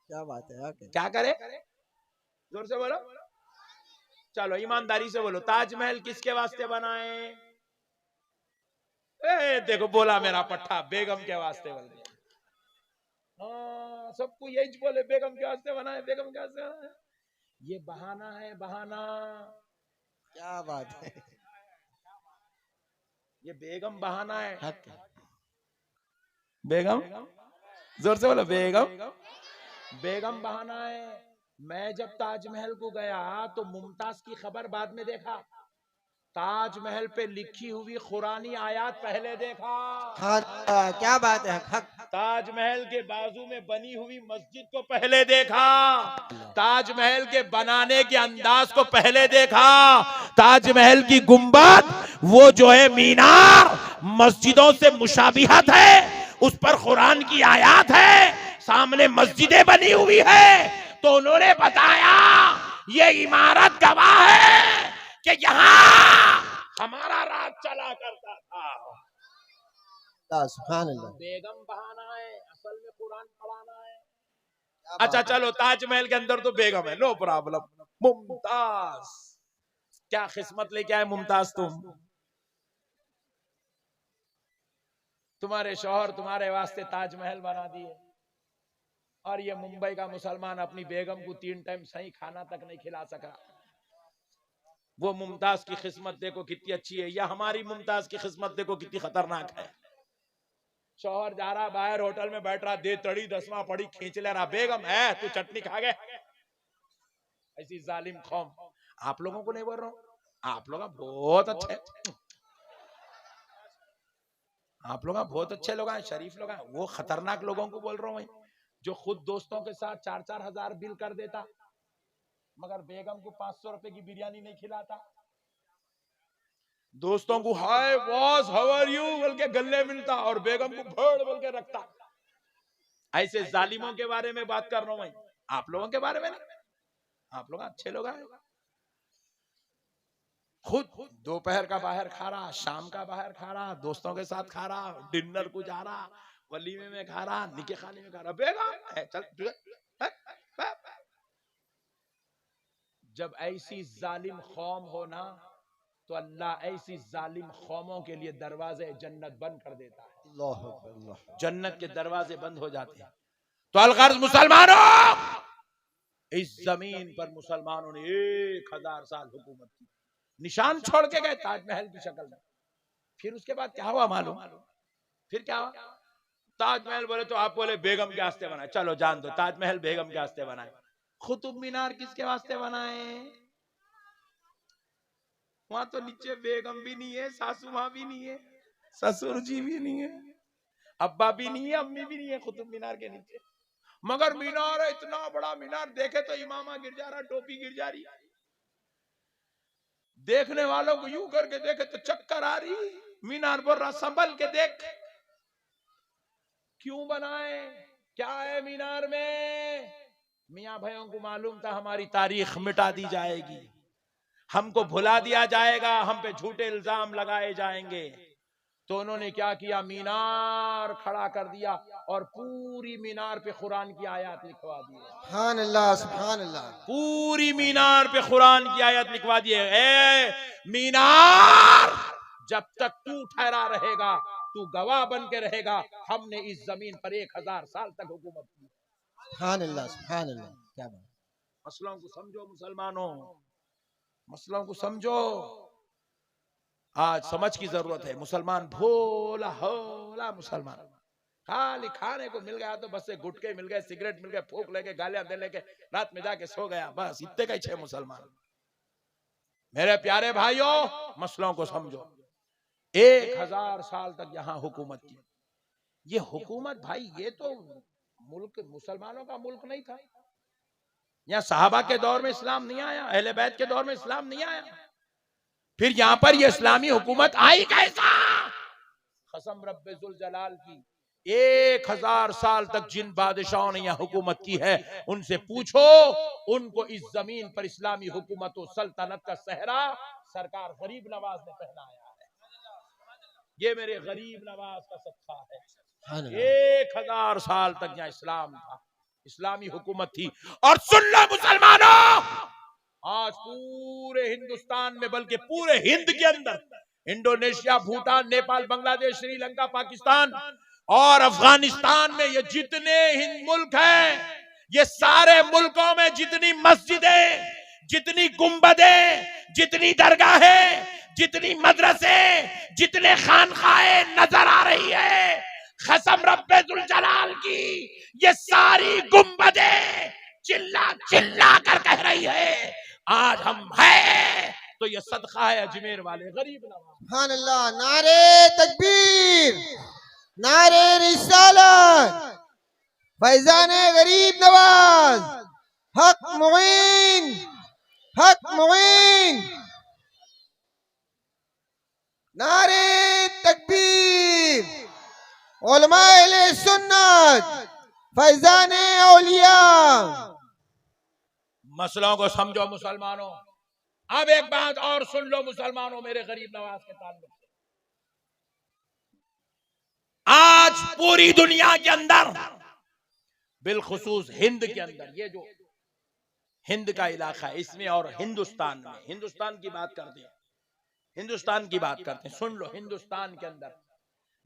क्या बात है। क्या करे? जोर से बोलो। चलो ईमानदारी से बोलो, ताजमहल किसके वास्ते बनाए? देखो बोला मेरा पट्टा, बेगम के वास्ते बोल दिया। हाँ, सबको यही बोले बेगम के वास्ते बनाए, बेगम के वास्ते बनाए। ये बहाना है, बहाना। क्या बात है। ये बेगम बहाना है। हक। बेगम, जोर से बोलो। बेगम, बेगम बहाना है। मैं जब ताजमहल को गया तो मुमताज की खबर बाद में देखा, ताजमहल पे लिखी हुई कुरानी आयत पहले देखा। हाँ, क्या बात है। हक। ताजमहल के बाजू में बनी हुई मस्जिद को पहले देखा, ताजमहल के बनाने के अंदाज को पहले देखा, ताजमहल की गुंबद, वो जो है मीनार, मस्जिदों से मुशाबिहत है, उस पर कुरान की आयत है, सामने मस्जिदें बनी हुई है। तो उन्होंने बताया ये इमारत गवाह है कि यहाँ हमारा राज चला करता था। सुभान अल्लाह। बेगम बहाना है, असल में कुरान पढ़ाना है। अच्छा चलो, ताजमहल के अंदर तो बेगम है, नो प्रॉब्लम। मुमताज, क्या किस्मत लेके आए मुमताज तुम। तुम्हारे शौहर तुम्हारे वास्ते ताजमहल बना दिए, और ये मुंबई का मुसलमान अपनी बेगम को 3 टाइम सही खाना तक नहीं खिला सका। वो मुमताज की किस्मत देखो कितनी अच्छी है, या हमारी मुमताज की किस्मत देखो कितनी खतरनाक है। शौहर जा रहा बाहर, होटल में बैठ रहा, दे तड़ी 10वां पड़ी खींच ले रहा, बेगम है तू चटनी खा गए। ऐसी जालिम कौम। आप लोगों को नहीं बोल रहा हूं, आप लोग बहुत अच्छे, आप लोग बहुत अच्छे लोग हैं, शरीफ लोग हैं। वो खतरनाक लोगों को बोल रहा हूं, जो खुद दोस्तों के साथ 4-4 हजार बिल कर देता, मगर बेगम को 500 रुपए की बिरयानी नहीं खिलाता। दोस्तों को हाय बॉस हाउ आर यू बोल के गले मिलता और बेगम को भोड़ बोल के रखता। ऐसे जालिमों के बारे में बात कर रहा हूं मैं, आप लोगों के बारे में नहीं। आप लोग अच्छे लोग हैं। खुद दोपहर का बाहर खा रहा, शाम का बाहर खा रहा, दोस्तों के साथ खा रहा, डिनर को जा रहा, वलीमे में खा रहा, निके खाने में खा रहा। बेगम चल जब ऐसी जालिम कौम हो ना तो अल्लाह ऐसी जालिम कौमों के लिए दरवाजे जन्नत बंद कर देता है। अल्लाह जन्नत के दरवाजे बंद हो जाते हैं। तो अलगर्ज मुसलमानों, इस जमीन पर मुसलमानों ने 1000 साल हुकूमत की, निशान छोड़ के गए ताजमहल की शक्ल में। फिर उसके बाद क्या हुआ मालूम? फिर क्या हुआ? ताजमहल बोले तो आप बोले बेगम के वास्ते बनाए, चलो जान दो ताजमहल बेगम के वास्ते बनाए। कुतुब मीनार किसके वास्ते बनाए? वहां तो नीचे बेगम भी नहीं है, सासू माँ भी नहीं है, ससुर जी भी नहीं है, अब्बा भी नहीं है, अम्मी भी नहीं है कुतुब मीनार के नीचे। मगर मीनार है, इतना बड़ा मीनार, देखे तो इमामा गिर जा रहा, टोपी गिर जा रही, देखने वालों को यूं करके देखे तो चक्कर आ रही। मीनार बोल रहा संभल के देख। क्यों बनाए? क्या है मीनार में? मियां भाइयों को मालूम था हमारी तारीख मिटा दी जाएगी, हमको भुला दिया जाएगा, हम पे झूठे इल्जाम लगाए जाएंगे। तो उन्होंने क्या किया? मीनार खड़ा कर दिया और पूरी मीनार पे कुरान की आयत लिखवा दी। सुभान अल्लाह सुभान अल्लाह। पूरी मीनार पे कुरान की आयत लिखवा दी है। ए मीनार, जब तक तू ठहरा रहेगा, तू गवाह बन के रहेगा, हमने इस जमीन पर 1000 साल तक हुकूमत की। सुभान अल्लाह सुभान अल्लाह। क्या बात। मसलों को समझो मुसलमानों, मसलों को समझो। आज समझ की जरूरत है। मुसलमान भोला होला मुसलमान, खाली खाने को मिल गया तो बस से गुटके मिल गए, सिगरेट मिल गए, फूक लेके गालियां दे लेके रात में जाके सो गया, बस इतने का ही मुसलमान। मेरे प्यारे भाइयों, मसलों को समझो। 1000 साल तक यहाँ हुकूमत की। ये हुकूमत भाई, ये तो मुल्क मुसलमानों का मुल्क नहीं था। यहाँ सहाबा के दौर में इस्लाम नहीं आया, अहले बैत के दौर में इस्लाम नहीं आया। फिर यहाँ पर ये इस्लामी हुकूमत आई कैसा? कसम रब्बे जुल जलाल की, 1000 साल तक जिन बादशाहों ने यहाँ हुकूमत की है, उनसे पूछो, उनको इस जमीन पर इस्लामी हुकूमत और सल्तनत का सहरा सरकार गरीब नवाज ने पहनाया है। ये मेरे गरीब नवाज का सदका है। 1000 साल तक यहाँ इस्लाम था, इस्लामी हुकूमत थी। और सुन लो मुसलमानों, आज पूरे हिंदुस्तान में, बल्कि पूरे हिंद के अंदर, इंडोनेशिया, भूटान, नेपाल, बांग्लादेश, श्रीलंका, पाकिस्तान और अफगानिस्तान में ये जितने हिंद मुल्क हैं, ये सारे मुल्कों में जितनी मस्जिदें, जितनी गुंबदें, जितनी दरगाहें, जितनी मदरसे, जितने खानखाहें नजर आ रही है, कसम रब्बे जुल जलाल की, ये सारी गुंबदें चिल्ला चिल्ला कर कह रही है, आज हम हैं तो ये सदका है अजमेर वाले गरीब नवाज। सुभान अल्लाह। नारे तकबीर, नारे रिसालत, फैजाने गरीब नवाज, हक मुईन, हक मुईन। नारे तकबीर, उलमाए अहले सुन्नत, फैजाने औलिया। मसलों को समझो मुसलमानों। अब एक बात और सुन लो मुसलमानों, मेरे गरीब नवाज के ताल्लुक से। आज पूरी दुनिया के अंदर, बिलखुसूस हिंद के अंदर, ये जो हिंद का इलाका है इसमें और हिंदुस्तान में, हिंदुस्तान की बात करते हैं, हिंदुस्तान की बात करते हैं, सुन लो। हिंदुस्तान के अंदर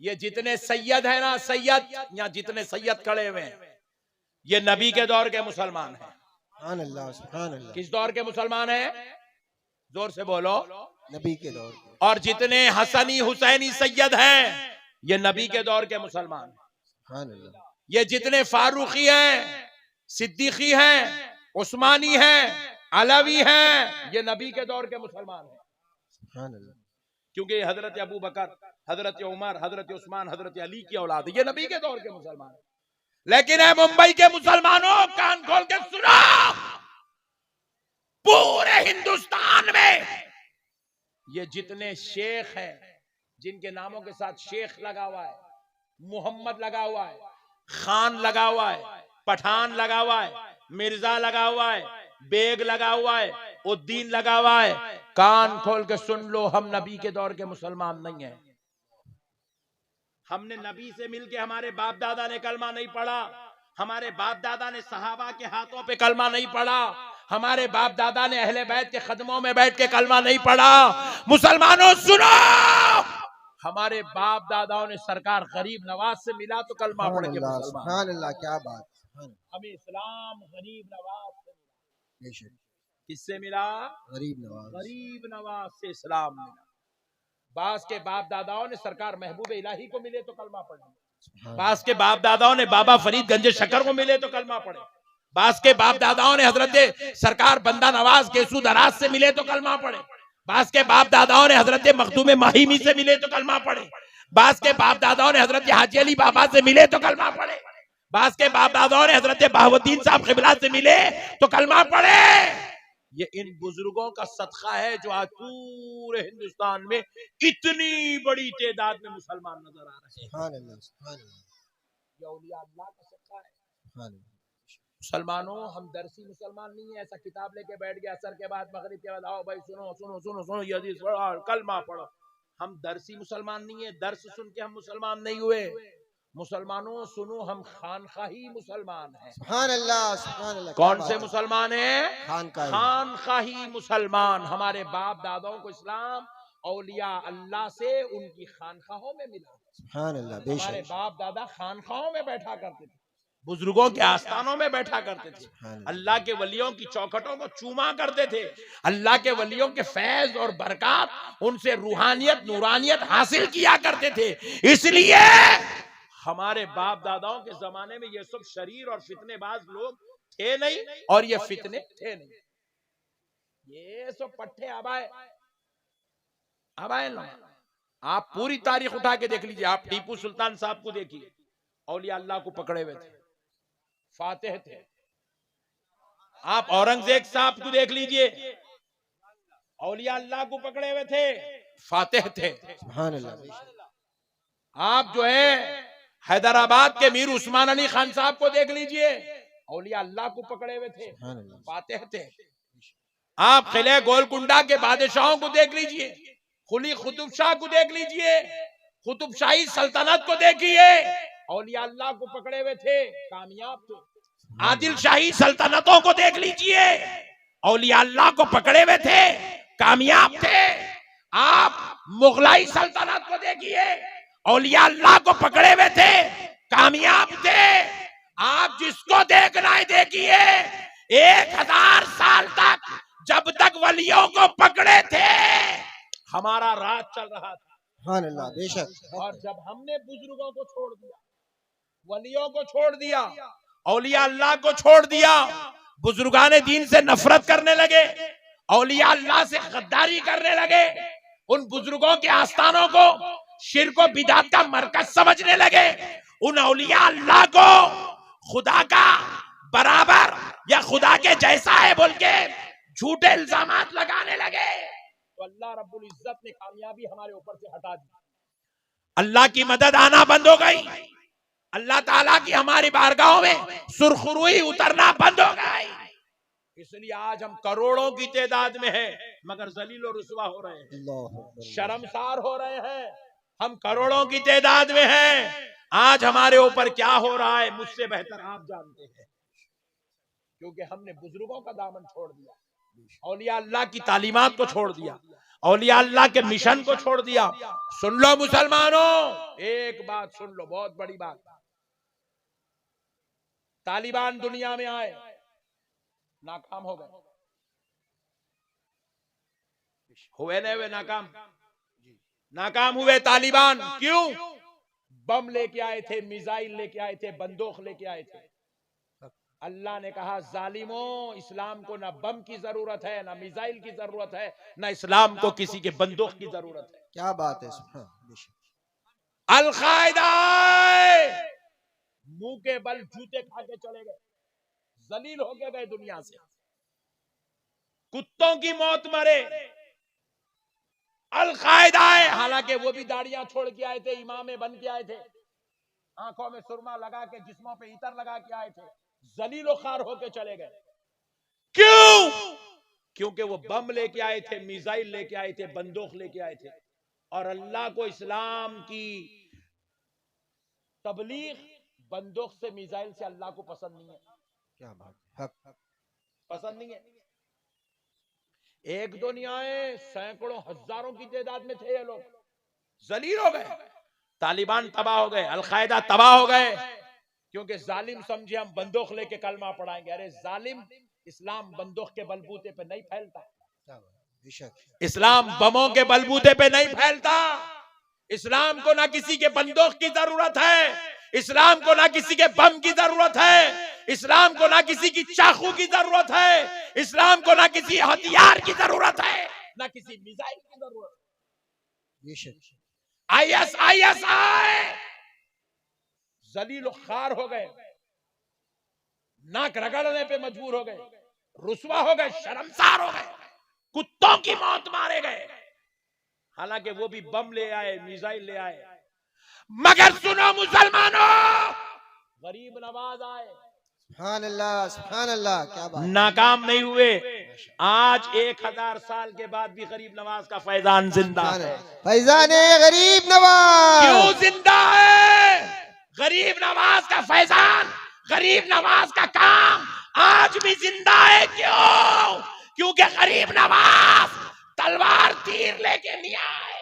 ये जितने सैयद है ना, सैयद, यहाँ जितने सैयद खड़े हुए हैं, ये नबी के दौर के मुसलमान हैं। सुभान अल्लाह सुभान अल्लाह। किस दौर के मुसलमान हैं? जोर से बोलो। नबी के दौर के। और जितने हसनी हुसैनी सैयद हैं, ये नबी के दौर के मुसलमान हैं। सुभान अल्लाह। ये जितने फारूकी हैं, सिद्दीकी हैं, उस्मानी हैं, अलवी हैं, ये नबी के दौर के मुसलमान हैं। सुभान अल्लाह। क्योंकि हजरत अबू बकर, हजरत उमर, हजरत उस्मान, हजरत अली की औलाद है, ये नबी के दौर के मुसलमान हैं। लेकिन है मुंबई के मुसलमानों, कान खोल के सुनो, पूरे हिंदुस्तान में ये जितने शेख हैं, जिनके नामों के साथ शेख लगा हुआ है, मोहम्मद लगा हुआ है, खान लगा हुआ है, पठान लगा हुआ है, मिर्जा लगा हुआ है, बेग लगा हुआ है, उद्दीन लगा हुआ है, कान खोल के सुन लो, हम नबी के दौर के मुसलमान नहीं हैं। हमने नबी से मिलके, हमारे बाप दादा ने कलमा नहीं पढ़ा, हमारे बाप दादा ने सहाबा के हाथों पे कलमा नहीं पढ़ा, हमारे बाप दादा ने अहले बैत के कदमों में बैठ के कलमा नहीं पढ़ा। मुसलमानों सुनो, हमारे बाप दादाओं ने सरकार गरीब नवाज से मिला तो कलमा पढ़ के मुसलमान। सुभान अल्लाह, क्या बात। हमें इस्लाम गरीब नवाज से मिला। बेशक। किससे मिला? गरीब नवाज। गरीब नवाज से इस्लाम मिला। बास के बाप दादाओं ने सरकार महबूब इलाही को मिले तो कलमा पढ़े, बास के बाप दादाओं ने बाबा फरीद गंजे शक्कर को मिले तो कलमा पढ़े, बास के बाप दादाओं ने हजरत सरकार बंदा नवाज केसू दराज से मिले तो कलमा पढ़े, बास के बाप दादाओं ने हजरत मखदूम माहिमी से मिले तो कलमा पढ़े, बास के बाप दादाओं ने हजरत हाजी अली बाबा से मिले तो कलमा पढ़े, बास के बाप दादाओं ने हजरत बहाउद्दीन साहब क़िबला से मिले तो कलमा पढ़े। ये इन बुजुर्गों का सदका है जो आज पूरे हिंदुस्तान में इतनी बड़ी तादाद में मुसलमान नजर आ रहे हैं। सुभान अल्लाह, सुभान अल्लाह। ये औलिया अल्लाह का सदका है। सुभान अल्लाह। मुसलमानों, हम दरसी मुसलमान नहीं है, ऐसा किताब लेके बैठ गया असर के बाद मगरिब के बाद, आओ भाई सुनो सुनो सुनो सुनो ये हदीस पढ़ो, कलमा पढ़ो। हम दरसी मुसलमान नहीं है, दर्स सुन के हम मुसलमान नहीं हुए। मुसलमानों सुनो, हम खानखाही मुसलमान हैं। सुभान अल्लाह, सुभान अल्लाह। कौन से मुसलमान हैं? खानकाही। खानखाही मुसलमान। हमारे बाप दादाओं को इस्लाम औलिया अल्लाह से उनकी खानखाहों में मिला। सुभान अल्लाह, हमारे बेशक। बाप दादा खानखाहों में बैठा करते थे, बुजुर्गों के आस्थानों में बैठा करते थे, अल्लाह के वलियों की चौखटों को चूमा करते थे, अल्लाह के वलियों के फैज और बरकत, उनसे रूहानियत नूरानियत हासिल किया करते थे। इसलिए हमारे बाप दादाओं के जमाने में ये सब शरीर और फितनेबाज लोग थे नहीं, और ये फितने थे नहीं। ये सब पट्टे आबाए आबाए ना। आप पूरी तारीख उठा के देख लीजिए, आप टीपू सुल्तान साहब को देखिए, औलिया अल्लाह को पकड़े हुए थे, फातेह थे। आप औरंगजेब साहब को देख लीजिए, औलिया अल्लाह को पकड़े हुए थे, फातेह थे। सुभान अल्लाह। आप जो है हैदराबाद के मीर उस्मान अली खान साहब को देख लीजिए, औलिया अल्लाह को पकड़े हुए थे, फातेह थे। आप किले गोलकुंडा के बादशाहों को देख लीजिए, कुली कुतुब शाह को देख लीजिए, कुतुब शाही सल्तनत को देखिए, औलिया अल्लाह को पकड़े हुए थे, कामयाब थे। आदिल शाही सल्तनतों को देख लीजिए, औलिया अल्लाह को पकड़े हुए थे, कामयाब थे। आप मुगलाई सल्तनत को देखिए, औलिया अल्लाह को पकड़े हुए थे, कामयाब थे। आप जिसको देखना है देखिए, 1000 साल तक जब तक वलियों को पकड़े थे हमारा राज चल रहा था। सुभान अल्लाह, बेशक। और जब हमने बुजुर्गों को छोड़ दिया, वलियों को छोड़ दिया, औलिया अल्लाह को छोड़ दिया, बुजुर्गाने दीन से नफरत करने लगे, औलिया अल्लाह से गद्दारी करने लगे, उन बुजुर्गों के आस्थानों को शिर्क और बिदात का मरकज समझने लगे, उन औलिया अल्लाह को खुदा का बराबर या खुदा के जैसा है बोल के झूठे इल्जामात लगाने लगे, तो अल्लाह रब्बुल इज्जत ने कामयाबी हमारे ऊपर से हटा दी। अल्लाह की मदद आना बंद हो गई, अल्लाह ताला की हमारी बारगाहों में सुरखरुई उतरना बंद हो गई। इसलिए आज हम करोड़ों की तादाद में हैं, मगर जलील और रुसवा हो रहे हैं, शर्मसार हो रहे हैं। हम करोड़ों की तादाद में हैं, आज हमारे ऊपर क्या हो रहा है मुझसे बेहतर आप जानते हैं, क्योंकि हमने बुजुर्गों का दामन छोड़ दिया, औलिया अल्लाह की तालीमात को छोड़ दिया, औलिया अल्लाह के मिशन को छोड़ दिया। सुन लो मुसलमानों, एक बात सुन लो, बहुत बड़ी बात। तालिबान दुनिया में आए, नाकाम हो गए, हुए नहीं हुए नाकाम? नाकाम हुए तालिबान। क्यों? बम लेके आए थे, मिसाइल लेके आए थे, बंदूक लेके आए थे। अल्लाह ने कहा, जालिमों, इस्लाम को ना बम की जरूरत है, ना मिसाइल की जरूरत है, ना इस्लाम को किसी के बंदूक की जरूरत है। क्या बात है। अल-कायदा मुंह के बल जूते खा के चले गए, जलील होके गए दुनिया से। कुत्तों की मौत मरे। अल-कायदा है, हालांकि वो भी दाढ़ियां छोड़ के आए थे, इमामे बन के आए थे, आंखों में सुरमा लगा के, जिस्मों पे इतर लगा के आए थे, जलीलो खार होके चले गए। क्यों? क्योंकि वो बम लेके आए थे, मिसाइल लेके आए थे, बंदूक लेके आए थे, और अल्लाह को इस्लाम की तबलीग बंदूक से, मिसाइल से अल्लाह को पसंद नहीं है। क्या बात है, हक। पसंद नहीं है। एक दो नहीं आए, सैकड़ों हजारों की तादाद में थे ये लोग, जलील हो गए। तालिबान तबाह हो गए, अल-कायदा तबाह हो गए, क्योंकि जालिम समझे हम बंदूक लेके कलमा पढ़ाएंगे। अरे जालिम, इस्लाम बंदूक के बलबूते पे नहीं फैलता, इस्लाम बमों के बलबूते पे नहीं फैलता। इस्लाम को ना किसी के बंदूक की जरूरत है, इस्लाम को ना किसी के बम की जरूरत है, इस्लाम को ना किसी की चाकू की जरूरत है, इस्लाम को ना किसी हथियार की जरूरत है, ना किसी मिसाइल की जरूरत है। ISIS जलील खार हो गए, नाक रगड़ने पे मजबूर हो गए, रुसवा हो गए, शर्मसार हो गए, कुत्तों की मौत मारे गए। हालांकि वो भी बम ले आए, मिसाइल ले आए। मगर सुनो मुसलमानों, गरीब नवाज आए, सुभान अल्लाह, सुभान अल्लाह, क्या बात। नाकाम नहीं हुए। आज 1000 साल के बाद भी गरीब नवाज का फैजान जिंदा है। फैजान गरीब नवाज क्यों जिंदा है? गरीब नवाज का फैजान, गरीब नवाज का काम आज भी जिंदा है। क्यों? क्योंकि गरीब नवाज तलवार तीर लेके नहीं आए,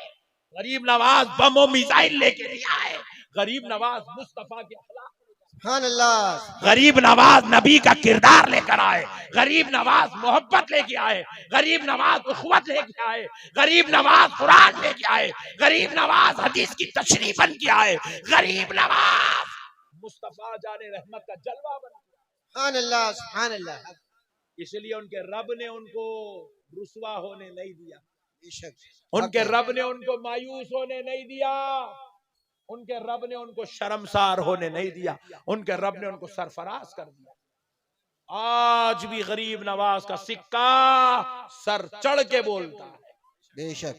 गरीब नवाज बम और मिसाइल लेके नहीं आए, गरीब नवाज मुस्तफा के अखलाक, सुभान अल्लाह, गरीब नवाज नबी का किरदार लेकर आए, गरीब नवाज मोहब्बत लेके आए, गरीब नवाज उखवत लेके आए, गरीब नवाज कुरान लेके आए, गरीब नवाज हदीस की तशरीह बन के आए, गरीब नवाज मुस्तफा जाने रहमत का जलवा बन गया। सुभान अल्लाह, सुभान अल्लाह। इसलिए उनके रब ने उनको रुसवा होने नहीं दिया, बेशक उनके रब ने उनको मायूस होने नहीं दिया, उनके रब ने उनको शर्मसार होने नहीं दिया, उनके रब ने उनको सरफराज कर दिया। आज भी गरीब नवाज का सिक्का सर चढ़ के बोलता है, बेशक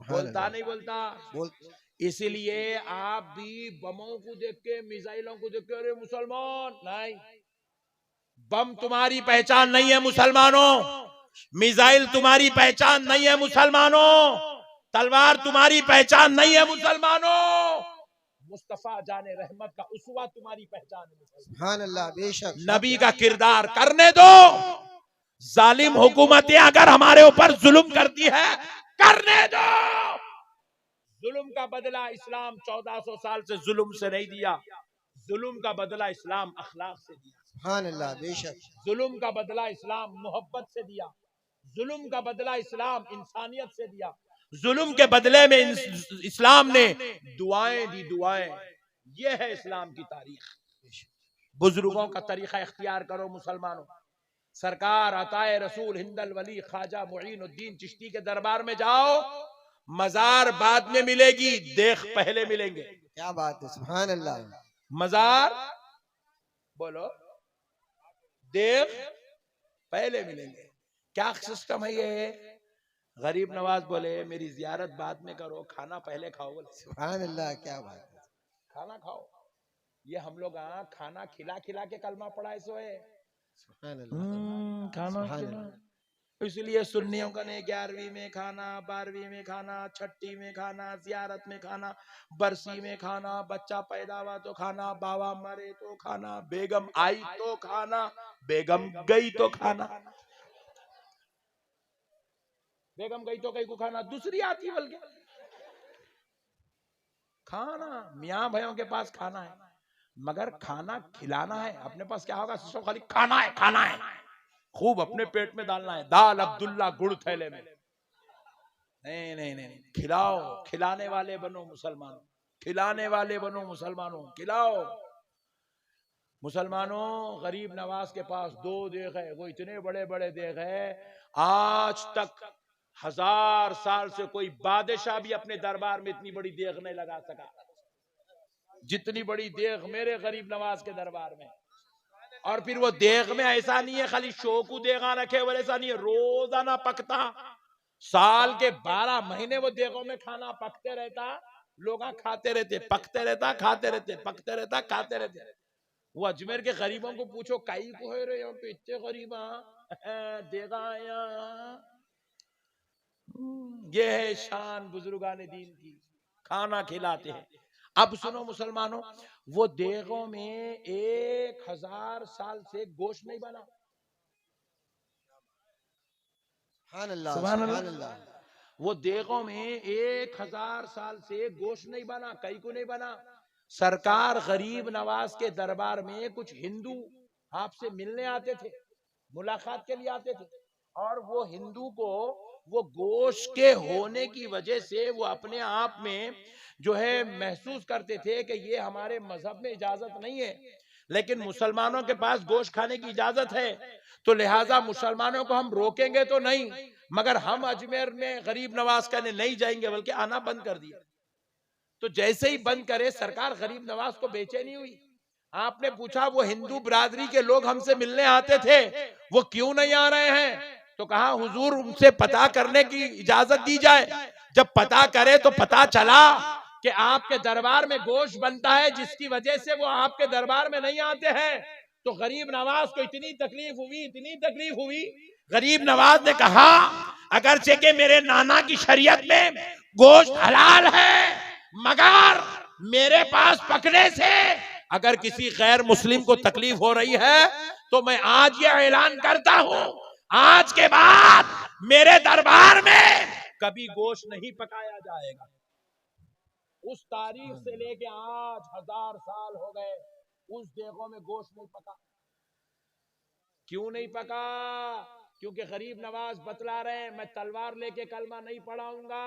बोलता नहीं बोलता। बोल। इसीलिए आप भी बमों को देख के, मिसाइलों को देख के, अरे मुसलमान नहीं, बम तुम्हारी पहचान नहीं है मुसलमानों, मिसाइल तुम्हारी पहचान नहीं है मुसलमानों, तलवार तुम्हारी पहचान नहीं है मुसलमानों, मुस्तफा जाने रहमत का उसवा तुम्हारी पहचान है। सुभान अल्लाह, बेशक नबी का किरदार करने दो। जालिम हुकूमतें अगर हमारे ऊपर जुल्म करती है, करने दो। जुल्म का बदला इस्लाम 1400 साल से जुल्म से नहीं दिया, जुल्म का बदला इस्लाम अखलाक से दिया। सुभान अल्लाह, बेशक जुल्म का बदला इस्लाम मोहब्बत से दिया, जुल्म का बदला इस्लाम इंसानियत से दिया, जुल्म के बदले में इस्लाम ने दुआएं दी, दुआएं। यह है इस्लाम की तारीख। बुजुर्गों का तरीका इख्तियार करो मुसलमानों। सरकार अताए रसूल हिंदल वली ख्वाजा मुईनुद्दीन चिश्ती के दरबार में जाओ, मजार बाद में मिलेगी, देख पहले मिलेंगे। क्या बात है, सुभान अल्लाह। मजार बोलो, देख पहले मिलेंगे। क्या सिस्टम है ये? गरीब नवाज बोले मेरी जियारत बाद में करो, खाना पहले खाओ। बोले सुभान अल्लाह, क्या बात है। खाना खाओ। ये हम लोग खाना खिला खिला के कलमा पढ़ाए सोए। सुभान अल्लाह, खाना सुभान खिला। अल्लाह। इसलिए सुन्नियों का ने 11वीं में खाना, 12वीं में खाना, छठी में खाना, जियारत में खाना, बरसी में खाना, बच्चा पैदा हुआ तो खाना, बाबा मरे तो खाना, बेगम आई तो खाना, बेगम गई तो खाना, बेगम गई तो कई को खाना, दूसरी आती बल्कि खाना। मियाँ भाइयों के पास खाना है, मगर खाना खिलाना है। अपने पास क्या होगा? सिर्फ खाली खाना है, खाना है, खूब अपने पेट में डालना है। दाल अब्दुल्ला गुड़ थैले में। नहीं नहीं नहीं, खिलाओ, खिलाने वाले बनो मुसलमानों, खिलाने वाले बनो मुसलमानों, खिलाओ मुसलमानों। गरीब नवाज के पास 2 देग है, वो इतने बड़े बड़े देग है, आज तक 1000 साल से कोई बादशाह भी अपने दरबार में इतनी बड़ी देग नहीं लगा सका जितनी बड़ी देग मेरे गरीब नवाज के दरबार में। और फिर वो देग में ऐसा नहीं है खाली शो को देगा रखे हुए, ऐसा नहीं है, रोजाना पकता। साल के 12 महीने वो देगों में खाना पकते रहता, लोग खाते रहते, पकते रहता, खाते रहते, पकते रहता, खाते रहते। वो अजमेर के गरीबों को पूछो कई को है रहे हो तो इतने गरीबा देगा आया। ये है शान बुजुर्गान दीन की, खाना खिलाते हैं। अब सुनो मुसलमानों, वो देगों में 1000 साल से गोश्त नहीं बना। सुभान अल्लाह। वो देगों में 1000 साल से गोश्त नहीं बना, कई को नहीं बना। सरकार गरीब नवाज के दरबार में कुछ हिंदू आपसे मिलने आते थे, मुलाकात के लिए आते थे, और वो हिंदू को वो गोश्त के होने की वजह से वो अपने आप में जो है महसूस करते थे कि ये हमारे मजहब में इजाजत नहीं है, लेकिन मुसलमानों के पास गोश्त खाने की इजाजत है, तो लिहाजा मुसलमानों को हम रोकेंगे तो नहीं, मगर हम अजमेर में गरीब नवाज करने नहीं जाएंगे, बल्कि आना बंद कर दिया। तो जैसे ही बंद करे सरकार गरीब नवाज को बेचैनी हुई। आपने पूछा वो हिंदू बिरादरी के लोग हमसे मिलने आते थे, वो क्यों नहीं आ रहे हैं? तो कहा हुजूर उनसे पता करने की इजाजत दी जाए। जब पता करे तो पता चला कि आपके दरबार में गोश्त बनता है, जिसकी वजह से वो आपके दरबार में नहीं आते हैं। तो गरीब नवाज को इतनी तकलीफ हुई, इतनी तकलीफ हुई, गरीब नवाज ने कहा अगरचे के मेरे नाना की शरीयत में गोश्त हलाल है, मगर मेरे पास पकने से अगर किसी गैर मुस्लिम को तकलीफ हो रही है तो मैं आज ये ऐलान करता हूं, आज के बाद मेरे दरबार में कभी गोश्त नहीं पकाया जाएगा। उस तारीख से लेके आज 1000 साल हो गए, उस देगों में गोश्त नहीं पका। क्यों नहीं पका? क्योंकि गरीब नवाज बतला रहे हैं, मैं तलवार लेके कलमा नहीं पढ़ाऊंगा,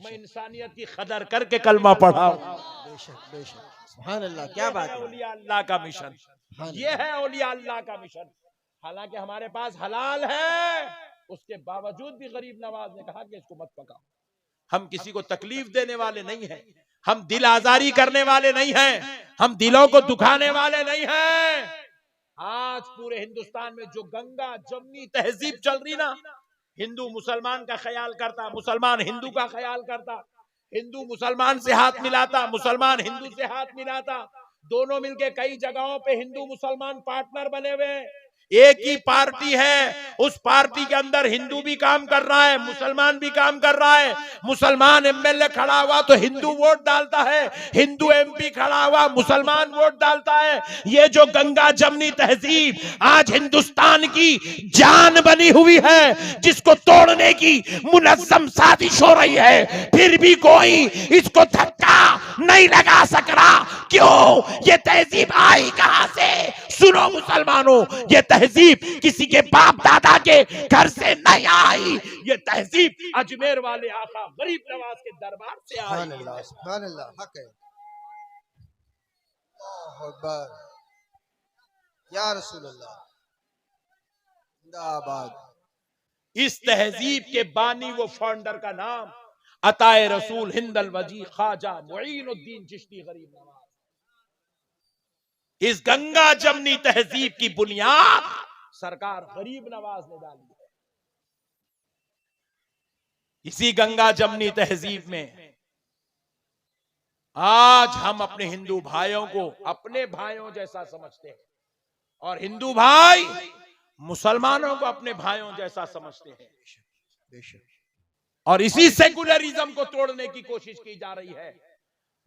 मैं इंसानियत की कदर करके कलमा पढ़ाऊंगा। बेशक बेशक, सुभान अल्लाह, क्या बात है। औलिया अल्लाह का मिशन, ये है औलिया अल्लाह का मिशन। हालांकि हमारे पास हलाल है, उसके बावजूद भी गरीब नवाज ने कहा कि इसको मत पकाओ। हम किसी को तकलीफ देने वाले नहीं हैं, हम दिल आजारी करने वाले नहीं हैं, हम दिलों को दुखाने वाले नहीं हैं। आज पूरे हिंदुस्तान में जो गंगा जमनी तहजीब चल रही ना, हिंदू मुसलमान का ख्याल करता, मुसलमान हिंदू का ख्याल करता, हिंदू मुसलमान से हाथ मिलाता, मुसलमान हिंदू से हाथ मिलाता, दोनों मिलके कई जगहों पे हिंदू मुसलमान पार्टनर बने हुए हैं। एक ही पार्टी है, उस पार्टी के अंदर हिंदू भी काम कर रहा है, मुसलमान भी काम कर रहा है। मुसलमान एमएलए खड़ा हुआ तो हिंदू वोट डालता है, हिंदू एमपी खड़ा हुआ मुसलमान वोट डालता है। ये जो गंगा जमनी तहजीब आज हिंदुस्तान की जान बनी हुई है, जिसको तोड़ने की मुनज़्ज़म साजिश हो रही है, फिर भी कोई इसको धक्का नहीं लगा सक रहा। क्यों? ये तहजीब आई कहां से? सुनो मुसलमानों, ये तहजीब किसी के बाप दादा के घर से नहीं आई, ये तहजीब अजमेर वाले आका गरीब नवाज के दरबार से आई। सुभान अल्लाह, हक है। अल्लाहु अकबर, या रसूल अल्लाह, जिंदाबाद। इस तहजीब के बानी वो फाउंडर का नाम अताए रसूल हिंदल वजी ख्वाजा मुईनुद्दीन चिश्ती गरीब नवाज। इस गंगा जमनी तहजीब की बुनियाद सरकार गरीब नवाज ने डाली है। इसी गंगा जमनी तहजीब में आज हम अपने हिंदू भाइयों को अपने भाइयों जैसा समझते हैं, और हिंदू भाई मुसलमानों को अपने भाइयों जैसा समझते हैं। बेशक। और इसी सेकुलरिज्म को तोड़ने की कोशिश की जा रही है,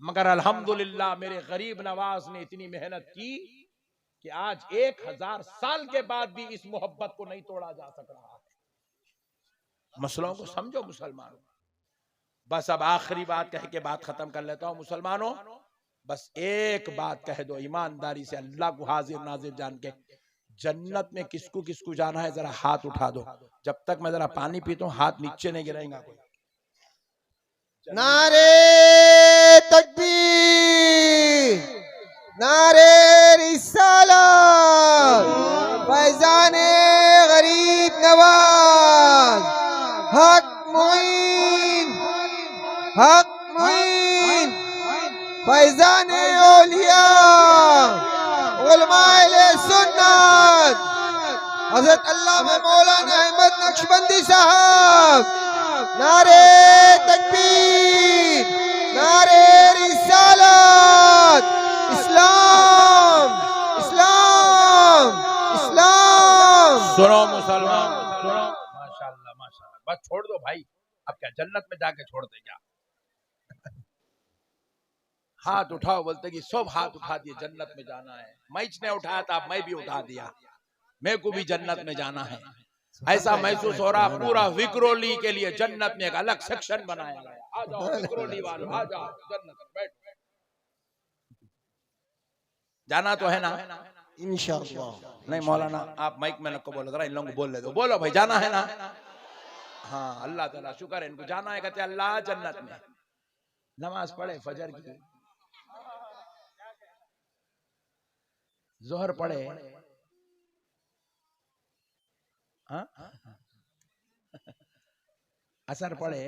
मगर अल्हम्दुलिल्लाह मेरे गरीब नवाज ने इतनी मेहनत की कि आज 1000 साल के बाद भी इस मोहब्बत को नहीं तोड़ा जा सक रहा है। मसलों को समझो मुसलमानों। बस अब आखिरी बात कह के बात खत्म कर लेता हूं मुसलमानों। बस एक बात कह दो ईमानदारी से, अल्लाह को हाजिर नाजिर जान के, जन्नत में किसको किसको जाना है जरा हाथ उठा दो। जब तक मैं जरा पानी पीता हूं हाथ नीचे नहीं गिरेगा कोई। नारे तकबीर, नारे रिसालत, फैजाने गरीब नवाज, हक मुईन, हक मुईन, फैजाने औलिया, उलमाए सुन्नत हजरत अल्लामा मौलाना अहमद नक्शबंदी साहब। नारे तकबीर, नारे रिसालत, इस्लाम इस्लाम इस्लाम। सुनो मुसलमान, सुनो। माशाल्लाह माशाल्लाह, बस छोड़ दो भाई, अब क्या जन्नत में जाके छोड़ दे क्या? हाथ उठाओ, बोलते कि सब हाथ उठा दिए, जन्नत में जाना है। मैं ने उठाया था, मैं भी उठा दिया, मेरे को भी जन्नत में जाना है। ऐसा महसूस हो रहा पूरा विक्रोली के लिए जन्नत में एक अलग सेक्शन बनाया गया। आ जाओ विक्रोली वालों, आ जाओ जन्नत में बैठ। जाना तो है ना? इंशाअल्लाह। नहीं मौलाना आप माइक में नको बोलो, जरा इन लोगों को बोल ले दो। बोलो भाई, जाना है ना? हाँ, अल्लाह ताला शुक्र है, इनको जाना है। कहते अल्लाह जन्नत में। नमाज पढ़े फजर की, जोहर पढ़े, हाँ? असर पढ़े,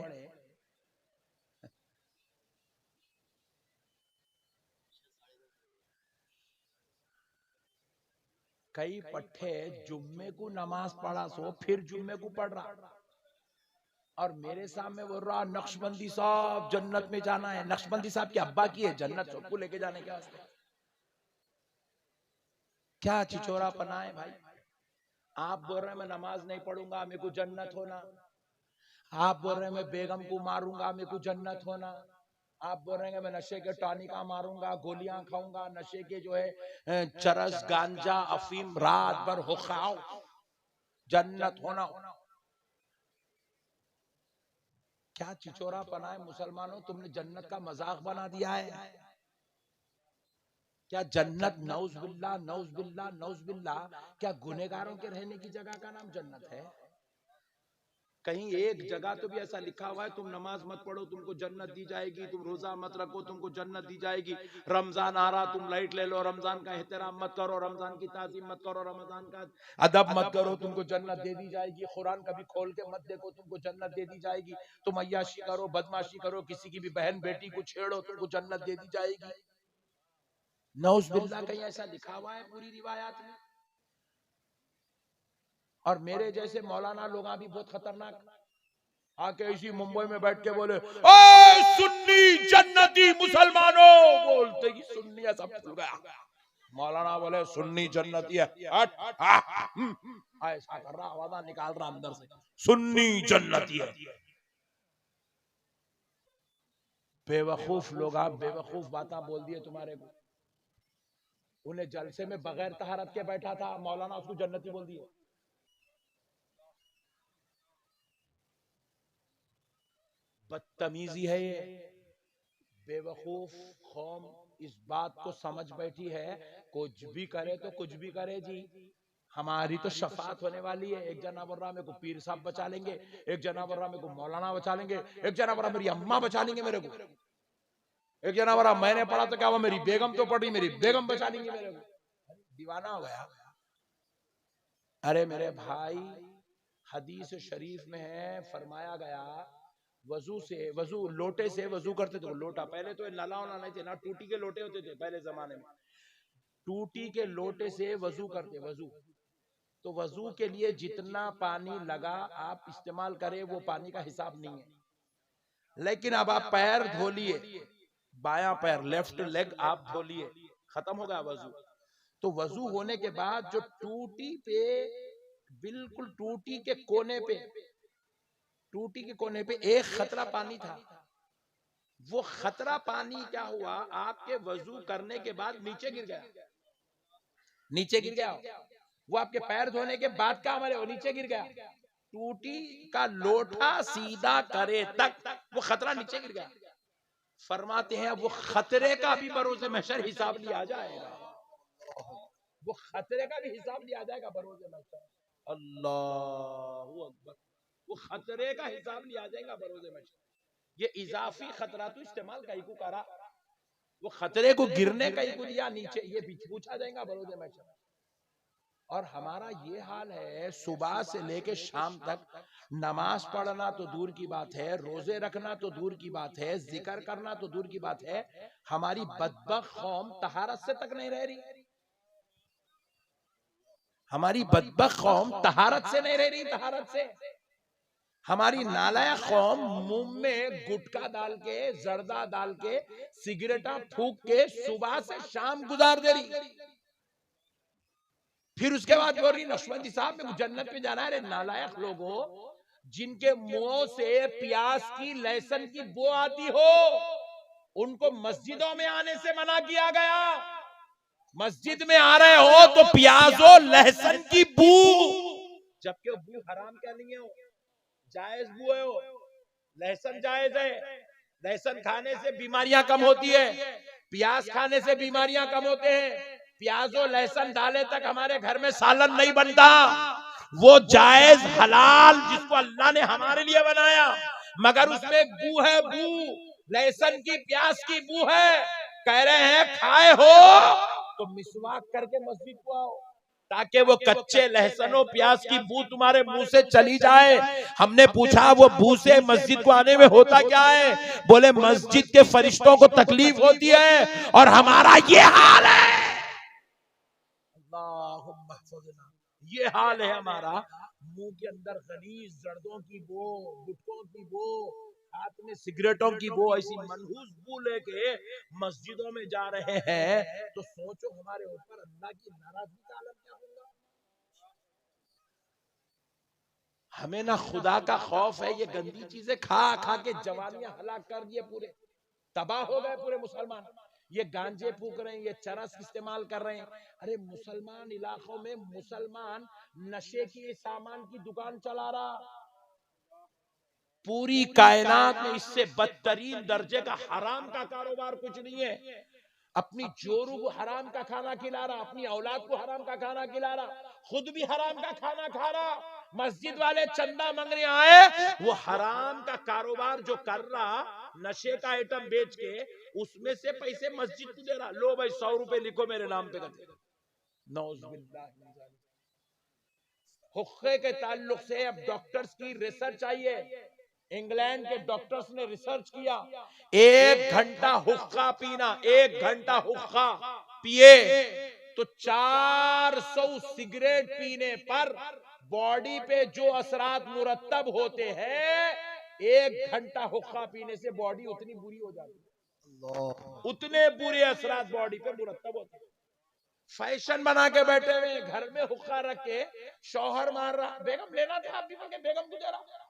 कई पट्टे जुम्मे को नमाज पढ़ा सो फिर जुम्मे को पढ़ रहा, और मेरे सामने बोल रहा नक्शबंदी साहब जन्नत में जाना है। नक्शबंदी साहब के अब्बा की है जन्नत, सबको लेके जाने के वास्ते। क्या चिचोरा पना है भाई? आप बोल रहे हैं मैं नमाज नहीं पढ़ूंगा मेरे को जन्नत होना, आप बोल रहे हैं मैं बेगम को मारूंगा मेरे को जन्नत होना, आप बोल रहे हैं मैं नशे के टॉनिका मारूंगा, गोलियां खाऊंगा, नशे के जो है चरस गांजा अफीम रात भर हो खाओ, जन्नत होना। क्या चिचोरा पना है मुसलमानों, तुमने जन्नत का मजाक बना दिया है। क्या जन्नत नौज बिल्ला नौज बिल्ला नौज बिल्ला, क्या गुनेगारों के रहने की जगह का नाम जन्नत है? कहीं एक जगह तो भी ऐसा लिखा हुआ है तुम नमाज मत पढ़ो तुमको जन्नत दी जाएगी, तुम रोजा मत रखो तुमको जन्नत दी जाएगी, रमजान आ रहा तुम लाइट ले लो, रमजान का एहतराम मत करो, रमजान की ताज़ीम मत करो, रमजान का अदब मत करो, तुमको जन्नत दे दी जाएगी, कुरान कभी खोल के मत देखो तुमको जन्नत दे दी जाएगी, तुम अय्याशी करो बदमाशी करो, किसी की भी बहन बेटी को छेड़ो तुमको जन्नत दे दी जाएगी। नौज बिल्ला कहीं ऐसा लिखा हुआ है पूरी रिवायात में? और मेरे जैसे मौलाना लोग भी बहुत खतरनाक आके इसी मुंबई में बैठ के बोले ओ सुन्नी जन्नती मुसलमानों, बोलते ही सुन्नी सब खुल गया। मौलाना बोले सुन्नी जन्नती है, ऐसा कर रहा, आवाज निकाल रहा अंदर से, सुन्नी जन्नती है। बेवकूफ लोग, आप बेवकूफ बातें बोल दिए तुम्हारे को। उन्हें जलसे में बगैर तहारत के बैठा था, मौलाना उसको जन्नती बोल दिए। बदतमीजी है ये। बेवकूफ कौम इस बात को समझ बैठी है कुछ भी करे तो कुछ भी करे जी, हमारी तो शफात होने वाली है। एक जना बोल रहा मेरे को पीर साहब बचा लेंगे, एक जना बोल रहा मेरे को मौलाना बचा लेंगे, एक जना बोल रहा मेरी अम्मा बचा लेंगे मेरे को, एक जना बोल रहा मैंने पढ़ा तो क्या हुआ मेरी बेगम तो पढ़ी, मेरी बेगम बचा लेंगे मेरे को। दीवाना हो गया। अरे मेरे भाई, हदीस शरीफ में है, फरमाया गया वजू से, वजू लोटे से वजू करते थे। लोटा पहले तो नाला होना नहीं थे ना, टूटी के लोटे होते थे पहले जमाने में, टूटी के लोटे से वजू करते। वजू तो वजू के लिए जितना पानी लगा आप इस्तेमाल करें वो पानी का हिसाब नहीं है, लेकिन अब आप पैर धो लिए, बायां पैर लेफ्ट लेग आप धो लिए, खत्म हो गया वजू। तो वजू होने के बाद जो टूटी पे, बिल्कुल टूटी के कोने पे, टूटी के कोने पे एक खतरा पानी था। वो खतरा पानी क्या हुआ, आपके वजू करने के बाद नीचे गिर गया, नीचे गिर गया। वो आपके पैर धोने के बाद का अमल है, वो नीचे गिर गया। टूटी का लोटा सीधा करे तक वो खतरा नीचे गिर गया। फरमाते हैं वो खतरे का भी बरोज़े महशर हिसाब लिया जाएगा, वो खतरे का भी हिसाब लिया जाएगा बरोज़े महशर। अल्लाहू अकबर, वो खतरे का हिसाब लिया जाएगा बरोज़े महशर। ये इजाफी खतरा तो इस्तेमाल कहीं को करा, वो खतरे को गिरने कहीं को दिया नीचे, ये पूछा जाएगा बरोज़े महशर। और हमारा ये हाल है, सुबह से लेके शाम तक नमाज पढ़ना तो दूर की बात है, रोजे रखना तो दूर की बात है, जिक्र करना तो दूर की बात है, हमारी बदबख्त कौम तहारत से तक नहीं रह रही। हमारी बदबख्त कौम तहारत से नहीं रह रही, तहारत से। हमारी नालायक कौम मुंह में गुटखा डाल के, जर्दा डाल के, सिगरेटा फूक के सुबह से शाम गुजार दे रही। फिर उसके बाद बोल रही नक्शबंदी साहब में जन्नत में जाना है। अरे नालायक लोगों, जिनके मुंह से प्याज की, लहसुन की बू आती हो, उनको मस्जिदों में आने से मना किया गया। मस्जिद में आ रहे हो तो प्याजो लहसुन की बू, जबकि वो बू हराम क्या नहीं है, हो जायज बू है। हो लहसुन जायज है, लहसुन खाने से बीमारियां कम होती है, प्याज खाने से बीमारियां कम होते हैं। प्याज और लहसुन डाले तक हमारे घर में सालन नहीं बनता। वो जायज हलाल जिसको अल्लाह ने हमारे लिए बनाया, मगर उसमें बू है, बू लहसुन की, प्याज की बू है। कह रहे हैं खाए हो तो मिसवाक करके मस्जिद को आओ, ताकि वो कच्चे लहसनों प्याज की बू तुम्हारे मुंह से चली जाए। हमने पूछा वो बू से मस्जिद को आने में होता क्या है? बोले मस्जिद के फरिश्तों को तकलीफ होती है और हमारा ये हाल है। ये हाल है हमारा। मुंह के अंदर खलीज जर्दों की बो, गुटकों की बो, हाथ में सिगरेटों की बो, ऐसी मनहूस बू लेके मस्जिदों में जा रहे हैं। तो सोचो हमारे ऊपर अल्लाह की नाराजगी का आलम क्या होगा। हमें ना खुदा का खौफ है। ये गंदी चीजें खा खा के जवानियां हलाक कर दिए, पूरे तबाह हो गए पूरे मुसलमान। ये गांजे फूक रहे हैं, ये चरस इस्तेमाल कर रहे हैं। अरे मुसलमान इलाकों में मुसलमान नशे की सामान की दुकान चला रहा। पूरी कायनात में इससे बदतरीन दर्जे का हराम का कारोबार कुछ नहीं है। अपनी जोरू को हराम का खाना खिला रहा, अपनी औलाद को हराम का खाना खिला रहा, खुद भी हराम का खाना खा रहा। मस्जिद वाले चंदा मांगने आए, वो हराम का कारोबार जो कर रहा, नशे का आइटम बेच के उसमें से पैसे मस्जिद को दे रहा। लो भाई 100 रुपए लिखो मेरे नाम पे कर। नौजुबिल्लाह। हुक्के के ताल्लुक से अब डॉक्टर्स की रिसर्च आई है। इंग्लैंड के डॉक्टर्स ने रिसर्च किया, 1 घंटा हुक्का पीना, 1 घंटा हुक्का पिए तो 400 सिगरेट पीने पर बॉडी पे जो असरात मुरत्तब होते हैं, 1 घंटा हुक्का पीने से बॉडी उतनी बुरी हो जाती है। उतने बुरे असरात बॉडी पे मुरत्तब होते हैं। फैशन बना के बैठे हुए घर में हुक्का रख के शौहर मार रहा, बेगम लेना था आप भी, बोल के बेगम को दे रहा।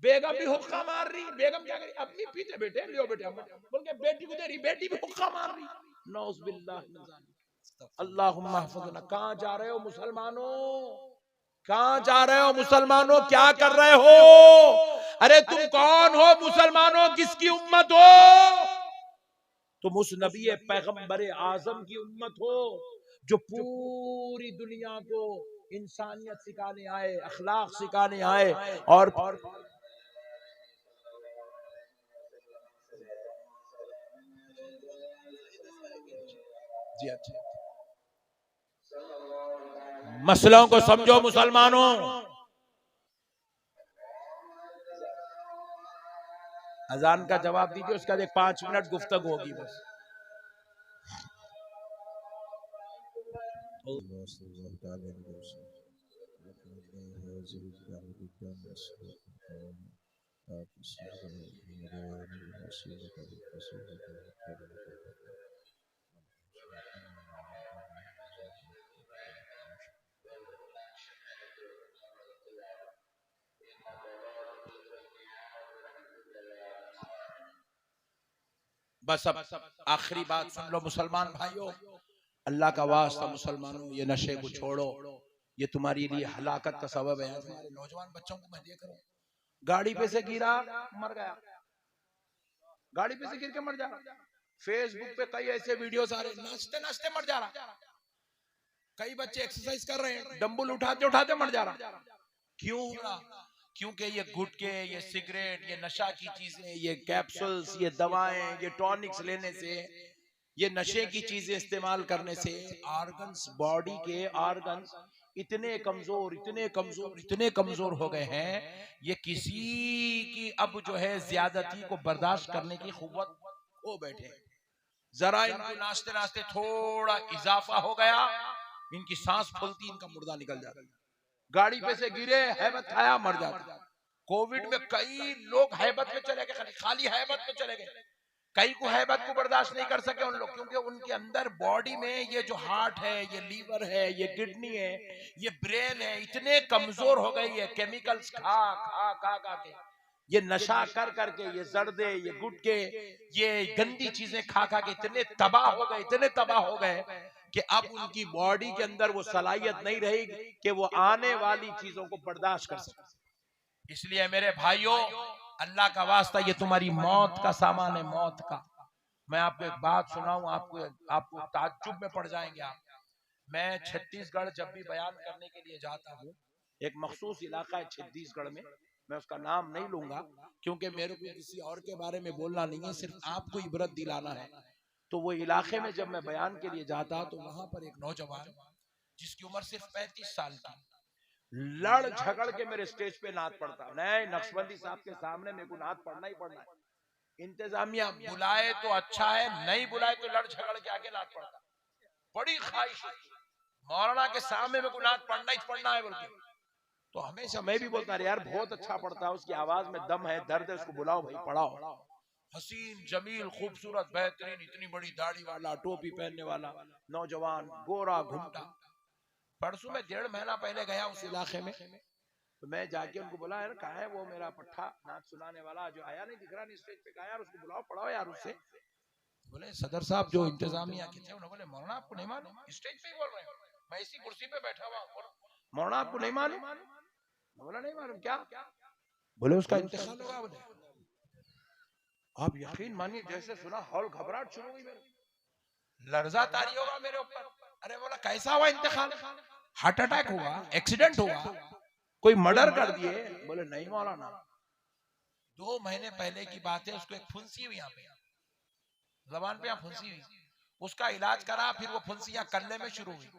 बेगम भी हुक्का मार रही। बेगम क्या करी, अपनी पीते बेटे लियो बेटे, बोल के बेटी को दे रही, बेटी भी हुक्का मार रही। नौजुबिल्लाह। अल्लाहुम्मा हफ़ज़ना। कहां जा रहे हो मुसलमानों, कहां जा रहे हो मुसलमानों, क्या कर रहे हो? अरे तुम कौन हो मुसलमानों, किसकी उम्मत हो? तुम उस नबी पैगंबर आजम की उम्मत हो जो पूरी दुनिया को इंसानियत सिखाने आए, अखलाक सिखाने आए। और जी अच्छा, मसलों को समझो मुसलमानों। अजान का जवाब दीजिए, उसका 5 मिनट गुफ्तगू होगी बस। बस अब आखिरी बात सुन लो मुसलमान भाइयों, अल्लाह का वास्ता मुसलमानों, ये नशे को छोड़ो, ये तुम्हारे लिए हलाकत का सबब है। तुम्हारे नौजवान बच्चों को मैं देख रहा हूँ, गाड़ी पे से गिरा मर गया, गाड़ी पे से गिर के मर जा रहा। फेसबुक पे कई ऐसे वीडियोस आ रहे, नाचते नाचते मर जा रहा। कई बच्चे एक्सरसाइज कर रहे हैं, डंबल उठाते उठाते मर जा रहा। क्यों? क्योंकि ये गुटके, ये सिगरेट, ये नशा की चीजें, ये कैप्सूल्स, ये दवाएं, ये टॉनिक्स लेने से, ये नशे की चीजें इस्तेमाल करने से ऑर्गन्स, बॉडी के ऑर्गन्स इतने कमजोर, इतने कमजोर, इतने कमजोर हो गए हैं, ये किसी की अब जो है ज्यादती को बर्दाश्त करने की कुव्वत खो बैठे। जरा इनको नाचते नाचते थोड़ा इजाफा हो गया इनकी सांस फूलती, इनका मुर्दा निकल जाता। गाड़ी पे से गिरे, हैबत खाया, मर जाता। कोविड में कई लोग हैबत में चले गए, खाली हैबत में चले गए। कई को हैबत को बर्दाश्त नहीं कर सके उन लोग, क्योंकि उनके अंदर बॉडी में ये जो हार्ट है, ये लीवर है, ये किडनी है, ये ब्रेन है, इतने कमजोर हो गई है केमिकल्स खा खा खा खा के, ये नशा कर करके, ये जर्दे, ये गुटके, ये गंदी चीजें खा खा के इतने तबाह हो गए, इतने तबाह हो गए कि अब उनकी बॉडी के अंदर वो सलाहियत नहीं रहेगी कि वो आने वाली चीजों को बर्दाश्त कर सके। इसलिए मेरे भाइयों, अल्लाह का वास्ता, ये तुम्हारी मौत का सामान है, मौत का। मैं आपको एक बात सुनाऊं, आपको ताज्जुब में पड़ जाएंगे आप। मैं छत्तीसगढ़ जब भी बयान करने के लिए जाता हूँ, एक मखसूस इलाका है छत्तीसगढ़ में, मैं उसका नाम नहीं लूंगा क्योंकि मेरे को किसी और के बारे में बोलना नहीं है, सिर्फ आपको इबरत दिलाना है। तो वो इलाके में जब मैं बयान के लिए जाता तो वहां पर एक नौजवान जिसकी उम्र सिर्फ 35 साल की, लड़ झगड़ के मेरे स्टेज पे नात पढ़ता। नहीं, नक्शबंदी साहब के सामने मेरे को नात पढ़ना ही पढ़ना है। इंतजामिया बुलाए तो अच्छा है, नहीं बुलाए तो लड़ झगड़ के आके नात पढ़ता। बड़ी ख्वाहिश मौलाना के सामने मेरे को नात पढ़ना ही पढ़ना है बोलते। तो हमेशा मैं भी बोलता यार बहुत अच्छा पढ़ता है, उसकी आवाज में दम है, दर्द है, उसको बुलाओ भाई, पढ़ाओ। हसीन जमील खूबसूरत बेहतरीन, इतनी बड़ी दाढ़ी वाला, टोपी पहनने वाला नौजवान, गोरा घुमटा। परसों में 1.5 महीना पहले गया उस इलाके में, तो मैं जाके उनको बोला यार कहाँ है वो मेरा पट्ठा नाच सुनाने वाला जो आया नहीं, दिख रहा नहीं स्टेज पे, कहा यार उसको बुलाओ, पढ़ाओ यार उससे। बोले सदर साहब जो इंतजामिया के थे, उन्होंने बोले मौलाना आपको नहीं मालूम, स्टेज पे ही बोल रहे हैं, मैं इसी कुर्सी पे बैठा हुआ हूँ, मौलाना आपको नहीं मालूम? बोला नहीं मालूम क्या? बोले उसका इंतकाल होगा। बोले आप यकीन मानिए जैसे सुना हॉल घबराहट शुरू हुई, मेरे लर्जा तारी होगा मेरे ऊपर। अरे बोला कैसा हुआ इंतकाल? हार्ट अटैक हुआ, एक्सीडेंट हुआ, कोई मर्डर कर दिए? बोले नहीं मौलाना, 2 महीने पहले की बात है, उसको एक फुंसी हुई यहाँ पे, जबान पे यहाँ फुंसी हुई, उसका इलाज करा, फिर वो फुंसियां कल्ले में शुरू हुई,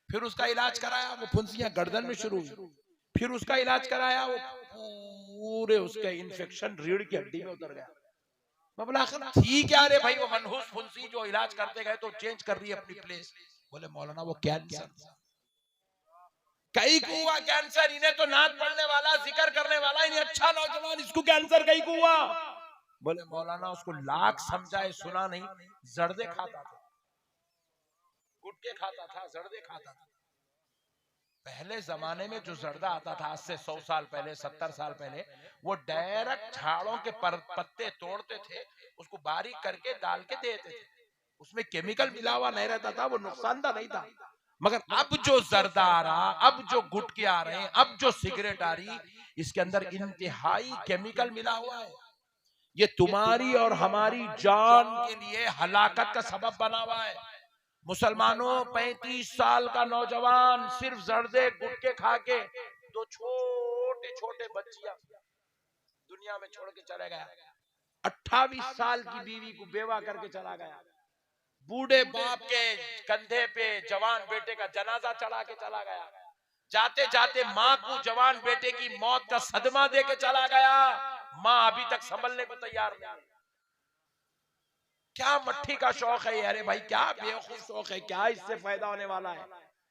फिर उसका इलाज कराया, वो फुंसियां गर्दन में शुरू हुई, फिर उसका इलाज कराया, वो पूरे उसका इन्फेक्शन रीढ़ की हड्डी में उतर गया। मैं बोला आखिर ठीक है, अरे भाई वो मनहूस फुंसी जो इलाज करते गए तो चेंज कर रही है अपनी प्लेस। बोले मौलाना वो कैंसर, कई को हुआ कैंसर, इन्हें तो नात पढ़ने वाला, जिक्र करने वाला, इन्हें अच्छा नौजवान, इसको कैंसर कई को हुआ? बोले मौलाना उसको लाख समझाए सुना नहीं, जर्दे खाता था, गुटके खाता था, जर्दे खाता था। पहले जमाने में जो जर्दा आता था, आज से 100 साल पहले, 70 साल पहले, वो डायरेक्ट झाड़ों के पत्ते तोड़ते थे, उसको बारीक करके डाल के देते थे, उसमें केमिकल मिला हुआ नहीं रहता था, वो नुकसानदा नहीं था। मगर अब जो जर्दा आ रहा, अब जो गुटके आ रहे हैं, अब जो सिगरेट आ रही, इसके अंदर इंतहाई केमिकल मिला हुआ है। ये तुम्हारी और हमारी जान के लिए हलाकत का सबब बना हुआ है। मुसलमानों, 35 साल का नौजवान सिर्फ जर्दे गुटके खा के 2 छोटे छोटे बच्चियां दुनिया में छोड़ के चले गया। 28 साल की बीवी को बेवा करके चला गया। बूढ़े बाप के कंधे पे जवान बेटे का जनाजा चढ़ा के चला गया। जाते जाते माँ को जवान बेटे की मौत का सदमा दे के चला गया। माँ अभी तक संभलने को तैयार नहीं। क्या मट्ठी का शौक है? अरे भाई क्या बेवकूफ शौक है, क्या इससे फायदा होने वाला है?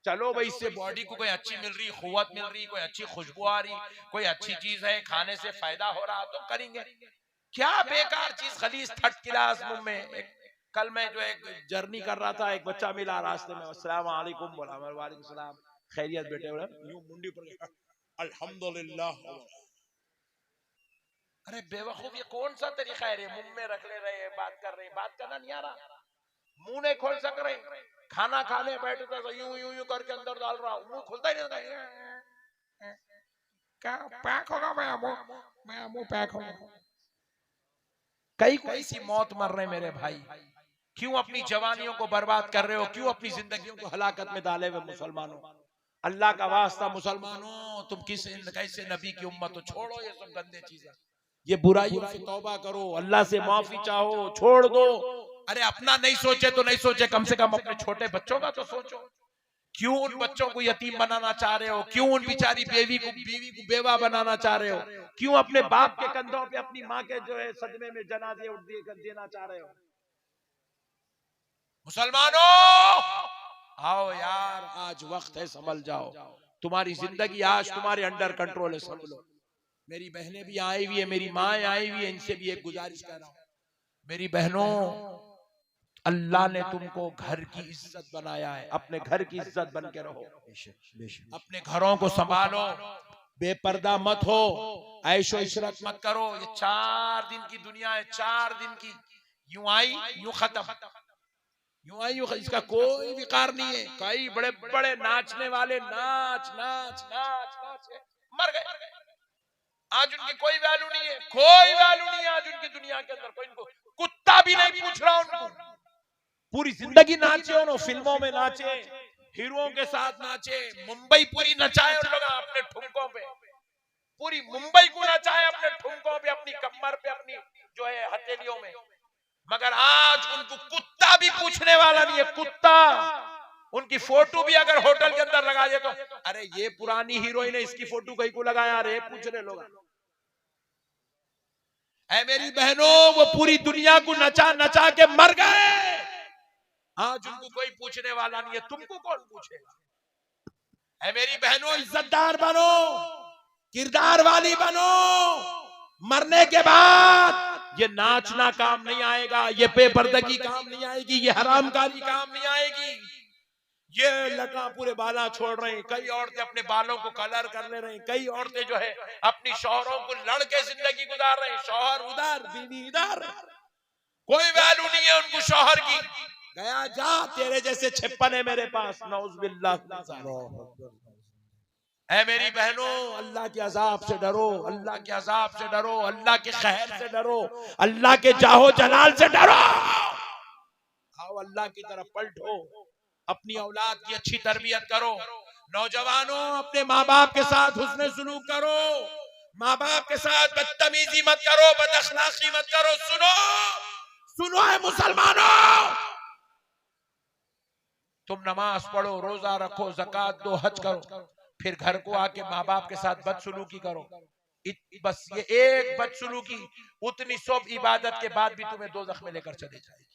चलो भाई इससे बॉडी को कोई अच्छी मिल रही, कुव्वत मिल रही, कोई अच्छी खुशबू आ रही, कोई अच्छी चीज है, खाने से फायदा हो रहा तो करेंगे। क्या बेकार चीज, खलीज थर्ड क्लास मुंह में। कल मैं जो एक जर्नी कर रहा था, एक बच्चा मिला रास्ते में, अस्सलाम वालेकुम बोला, वालेकुम सलाम, खैरियत बेटे? बोला यूं मुंडी पर, अल्हम्दुलिल्लाह। अरे बेवकूफ, ये कौन सा तरीका है? मुंह में रख ले रहे, बात कर रहे, बात करना नहीं आ रहा, मुंह नहीं खोल सक रहे, खाना खाने बैठे तो यूं यूं यूं करके अंदर डाल रहा, मुंह खुलता ही नहीं। क्या पैक होगा? मैं मुंह पैक होगा। कई को ऐसी मौत मर रहे मेरे भाई। क्यों अपनी जवानियों को बर्बाद कर रहे हो? क्यों अपनी जिंदगियों को हलाकत में डाले हुए? मुसलमानों, अल्लाह का वास्ता मुसलमानों, तुम कैसे नबी की उम्मत हो? छोड़ो ये सब गंदे चीजें, ये बुराइयों से तौबा करो, अल्लाह से माफी चाहो, छोड़ दो। अरे अपना नहीं सोचे तो नहीं सोचे, कम से कम अपने छोटे बच्चों का तो सोचो। क्यों उन बच्चों को यतीम बनाना चाह रहे हो? क्यों उन बेचारी बीवी को बेवा बनाना चाह रहे हो? क्यों अपने बाप के कंधों पे अपनी माँ के जो है सदमे में जनाजे उठ देना चाह रहे हो? मुसलमानों, आओ यार, आज वक्त है, संभल जाओ। तुम्हारी जिंदगी आज तुम्हारे अंडर कंट्रोल है, समझ लो। मेरी बहनें भी आई हुई है, मेरी माँ आई हुई है, इनसे भी एक गुजारिश कर रहा हूँ, मेरी बहनों, अल्लाह ने तुमको घर की इज्जत बनाया है, अपने घर की इज्जत बन के रहो, अपने घरों को संभालो, बेपर्दा मत हो, ऐशो इशरत मत करो। ये 4 दिन की दुनिया है, 4 दिन की, यूं आई यूं खत्म, यूं आई यूं खत्म, इसका कोई विकार नहीं है। कई बड़े बड़े नाचने वाले नाच नाच नाच नाच के मर गए, आज उनकी कोई वैल्यू नहीं है, कोई वैल्यू नहीं है आज उनकी दुनिया के अंदर, कोई इनको कुत्ता भी नहीं पूछ रहा उनको। पूरी जिंदगी नाचे उन्होंने, फिल्मों में नाचे, हीरोओं के साथ नाचे, मुंबई पूरी नचाए उन लोग अपने ठुमकों पे, पूरी मुंबई को नचाए अपने ठुमकों पे, अपनी कमर पे, अपनी जो है हथेलियों में, मगर आज उनको कुत्ता भी पूछने वाला नहीं है, कुत्ता। उनकी फोटो भी अगर होटल के अंदर लगा दे तो अरे ये पुरानी हीरोइन है, इसकी फोटो कहीं को लगाया, अरे पूछ रहे लोग। ऐ मेरी बहनों, वो पूरी दुनिया को नचा नचा के मर गए, आज उनको कोई पूछने वाला नहीं है, तुमको कौन पूछेगा। ऐ मेरी बहनों, इज्जतदार बनो, किरदार वाली बनो, मरने के बाद ये नाचना काम नहीं आएगा, ये बेपर्दगी काम नहीं आएगी, ये हरामकारी काम नहीं आएगी। ये लड़का पूरे बाला छोड़ रहे हैं, कई औरतें अपने बालों को कलर कर ले रही, कई औरतें जो है अपनी शौहरों को लड़के जिंदगी गुजार रहे हैं, शौहर उधर बीवी इधर, कोई वैल्यू नहीं है उनको शौहर की। गया जा, तेरे जैसे 56 है मेरे पास, नौजुबिल्लाह। ऐ मेरी बहनों, अल्लाह के अजाब से डरो, अल्लाह के अजाब से डरो, अल्लाह के खैर से डरो, अल्लाह के जाहो जलाल से डरो। आओ अल्लाह की तरफ पलटो, अपनी औलाद की अच्छी तरबियत करो। नौजवानों, अपने माँ बाप के साथ हुस्न सुलूक करो, माँ बाप के साथ बदतमीजी मत करो, बदअखलाकी मत करो। सुनो सुनो है मुसलमानों, तुम नमाज पढ़ो, रोजा रखो, ज़कात दो, हज करो, फिर घर को आके माँ बाप के साथ बदसलूकी करो। बस ये एक बदसलूकी उतनी सब इबादत के बाद भी तुम्हें दोज़ख में लेकर चले जाएगी।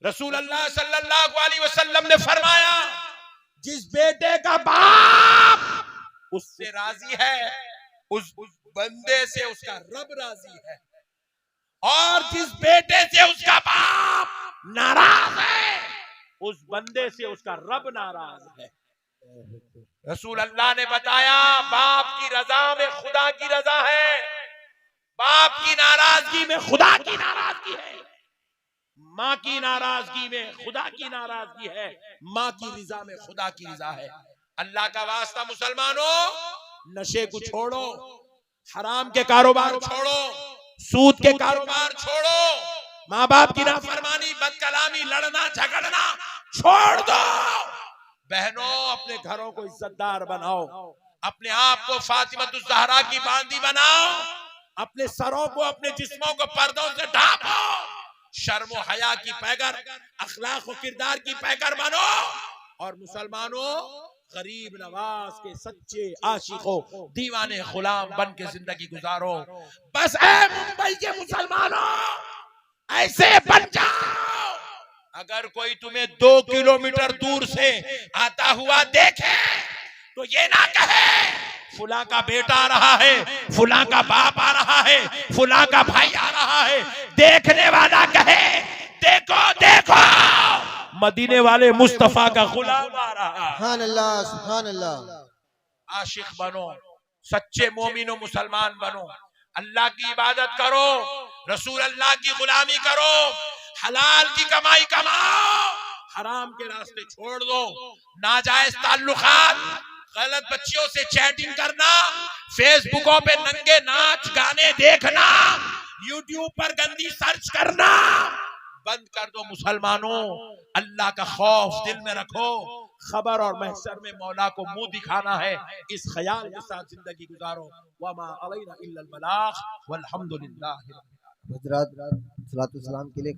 रसूल अल्लाह सल्लल्लाहु अलैहि वसल्लम ने फरमाया, जिस बेटे का बाप उससे राजी है, उस बंदे से उसका रब राजी है, और जिस बेटे से उसका बाप नाराज है, उस बंदे से उसका रब नाराज है। रसूल अल्लाह ने बताया, बाप की रजा में खुदा की रजा है, बाप की नाराजगी में खुदा की नाराजगी है, माँ की नाराजगी में खुदा की नाराजगी है, माँ की रिजा में खुदा की रिजा है। अल्लाह का वास्ता मुसलमानों, नशे को छोड़ो, हराम के कारोबार छोड़ो, सूद के कारोबार छोड़ो, माँ बाप की नाफरमानी, बदकलामी, लड़ना झगड़ना छोड़ दो। बहनों, अपने घरों को इज्जतदार बनाओ, अपने आप को फातिमतुज़ ज़हरा की बांदी बनाओ, अपने सरों को, अपने जिस्मों को पर्दों से ढांपो, शर्म व हया की पैगर, अखलाक व किरदार की पैगर बनो, और मुसलमानों, गरीब नवाज के सच्चे आशिकों, दीवाने गुलाम बन के जिंदगी गुजारो। बस ऐ मुंबई के मुसलमानों, ऐसे बन जाओ, अगर कोई तुम्हें 2 किलोमीटर दूर से आता हुआ देखे तो ये ना कहे फुला का बेटा आ रहा है, फुला का बाप आ रहा है, फुला का भाई आ रहा है। देखने वाला कहे, देखो देखो, मदीने वाले मुस्तफा का गुलाम आ रहा है। सुभान अल्लाह, सुभान अल्लाह। आशिक बनो, सच्चे मोमिनो मुसलमान बनो, अल्लाह की इबादत करो, रसूल अल्लाह की गुलामी करो, हलाल की कमाई कमाओ, हराम के रास्ते छोड़ दो, नाजायज ताल्लुकात, गलत बच्चियों से चैटिंग करना, फेसबुकों पे नंगे नाच गाने देखना, यूट्यूब पर गंदी सर्च करना बंद कर दो। मुसलमानों, अल्लाह का खौफ दिल में रखो, खबर और महशर में मौला को मुंह दिखाना है, इस ख्याल के साथ जिंदगी गुजारो। वमा अलैना इल्लल बलाग वल्हम्दुलिल्लाह। हजरत सलातो सलाम के लिए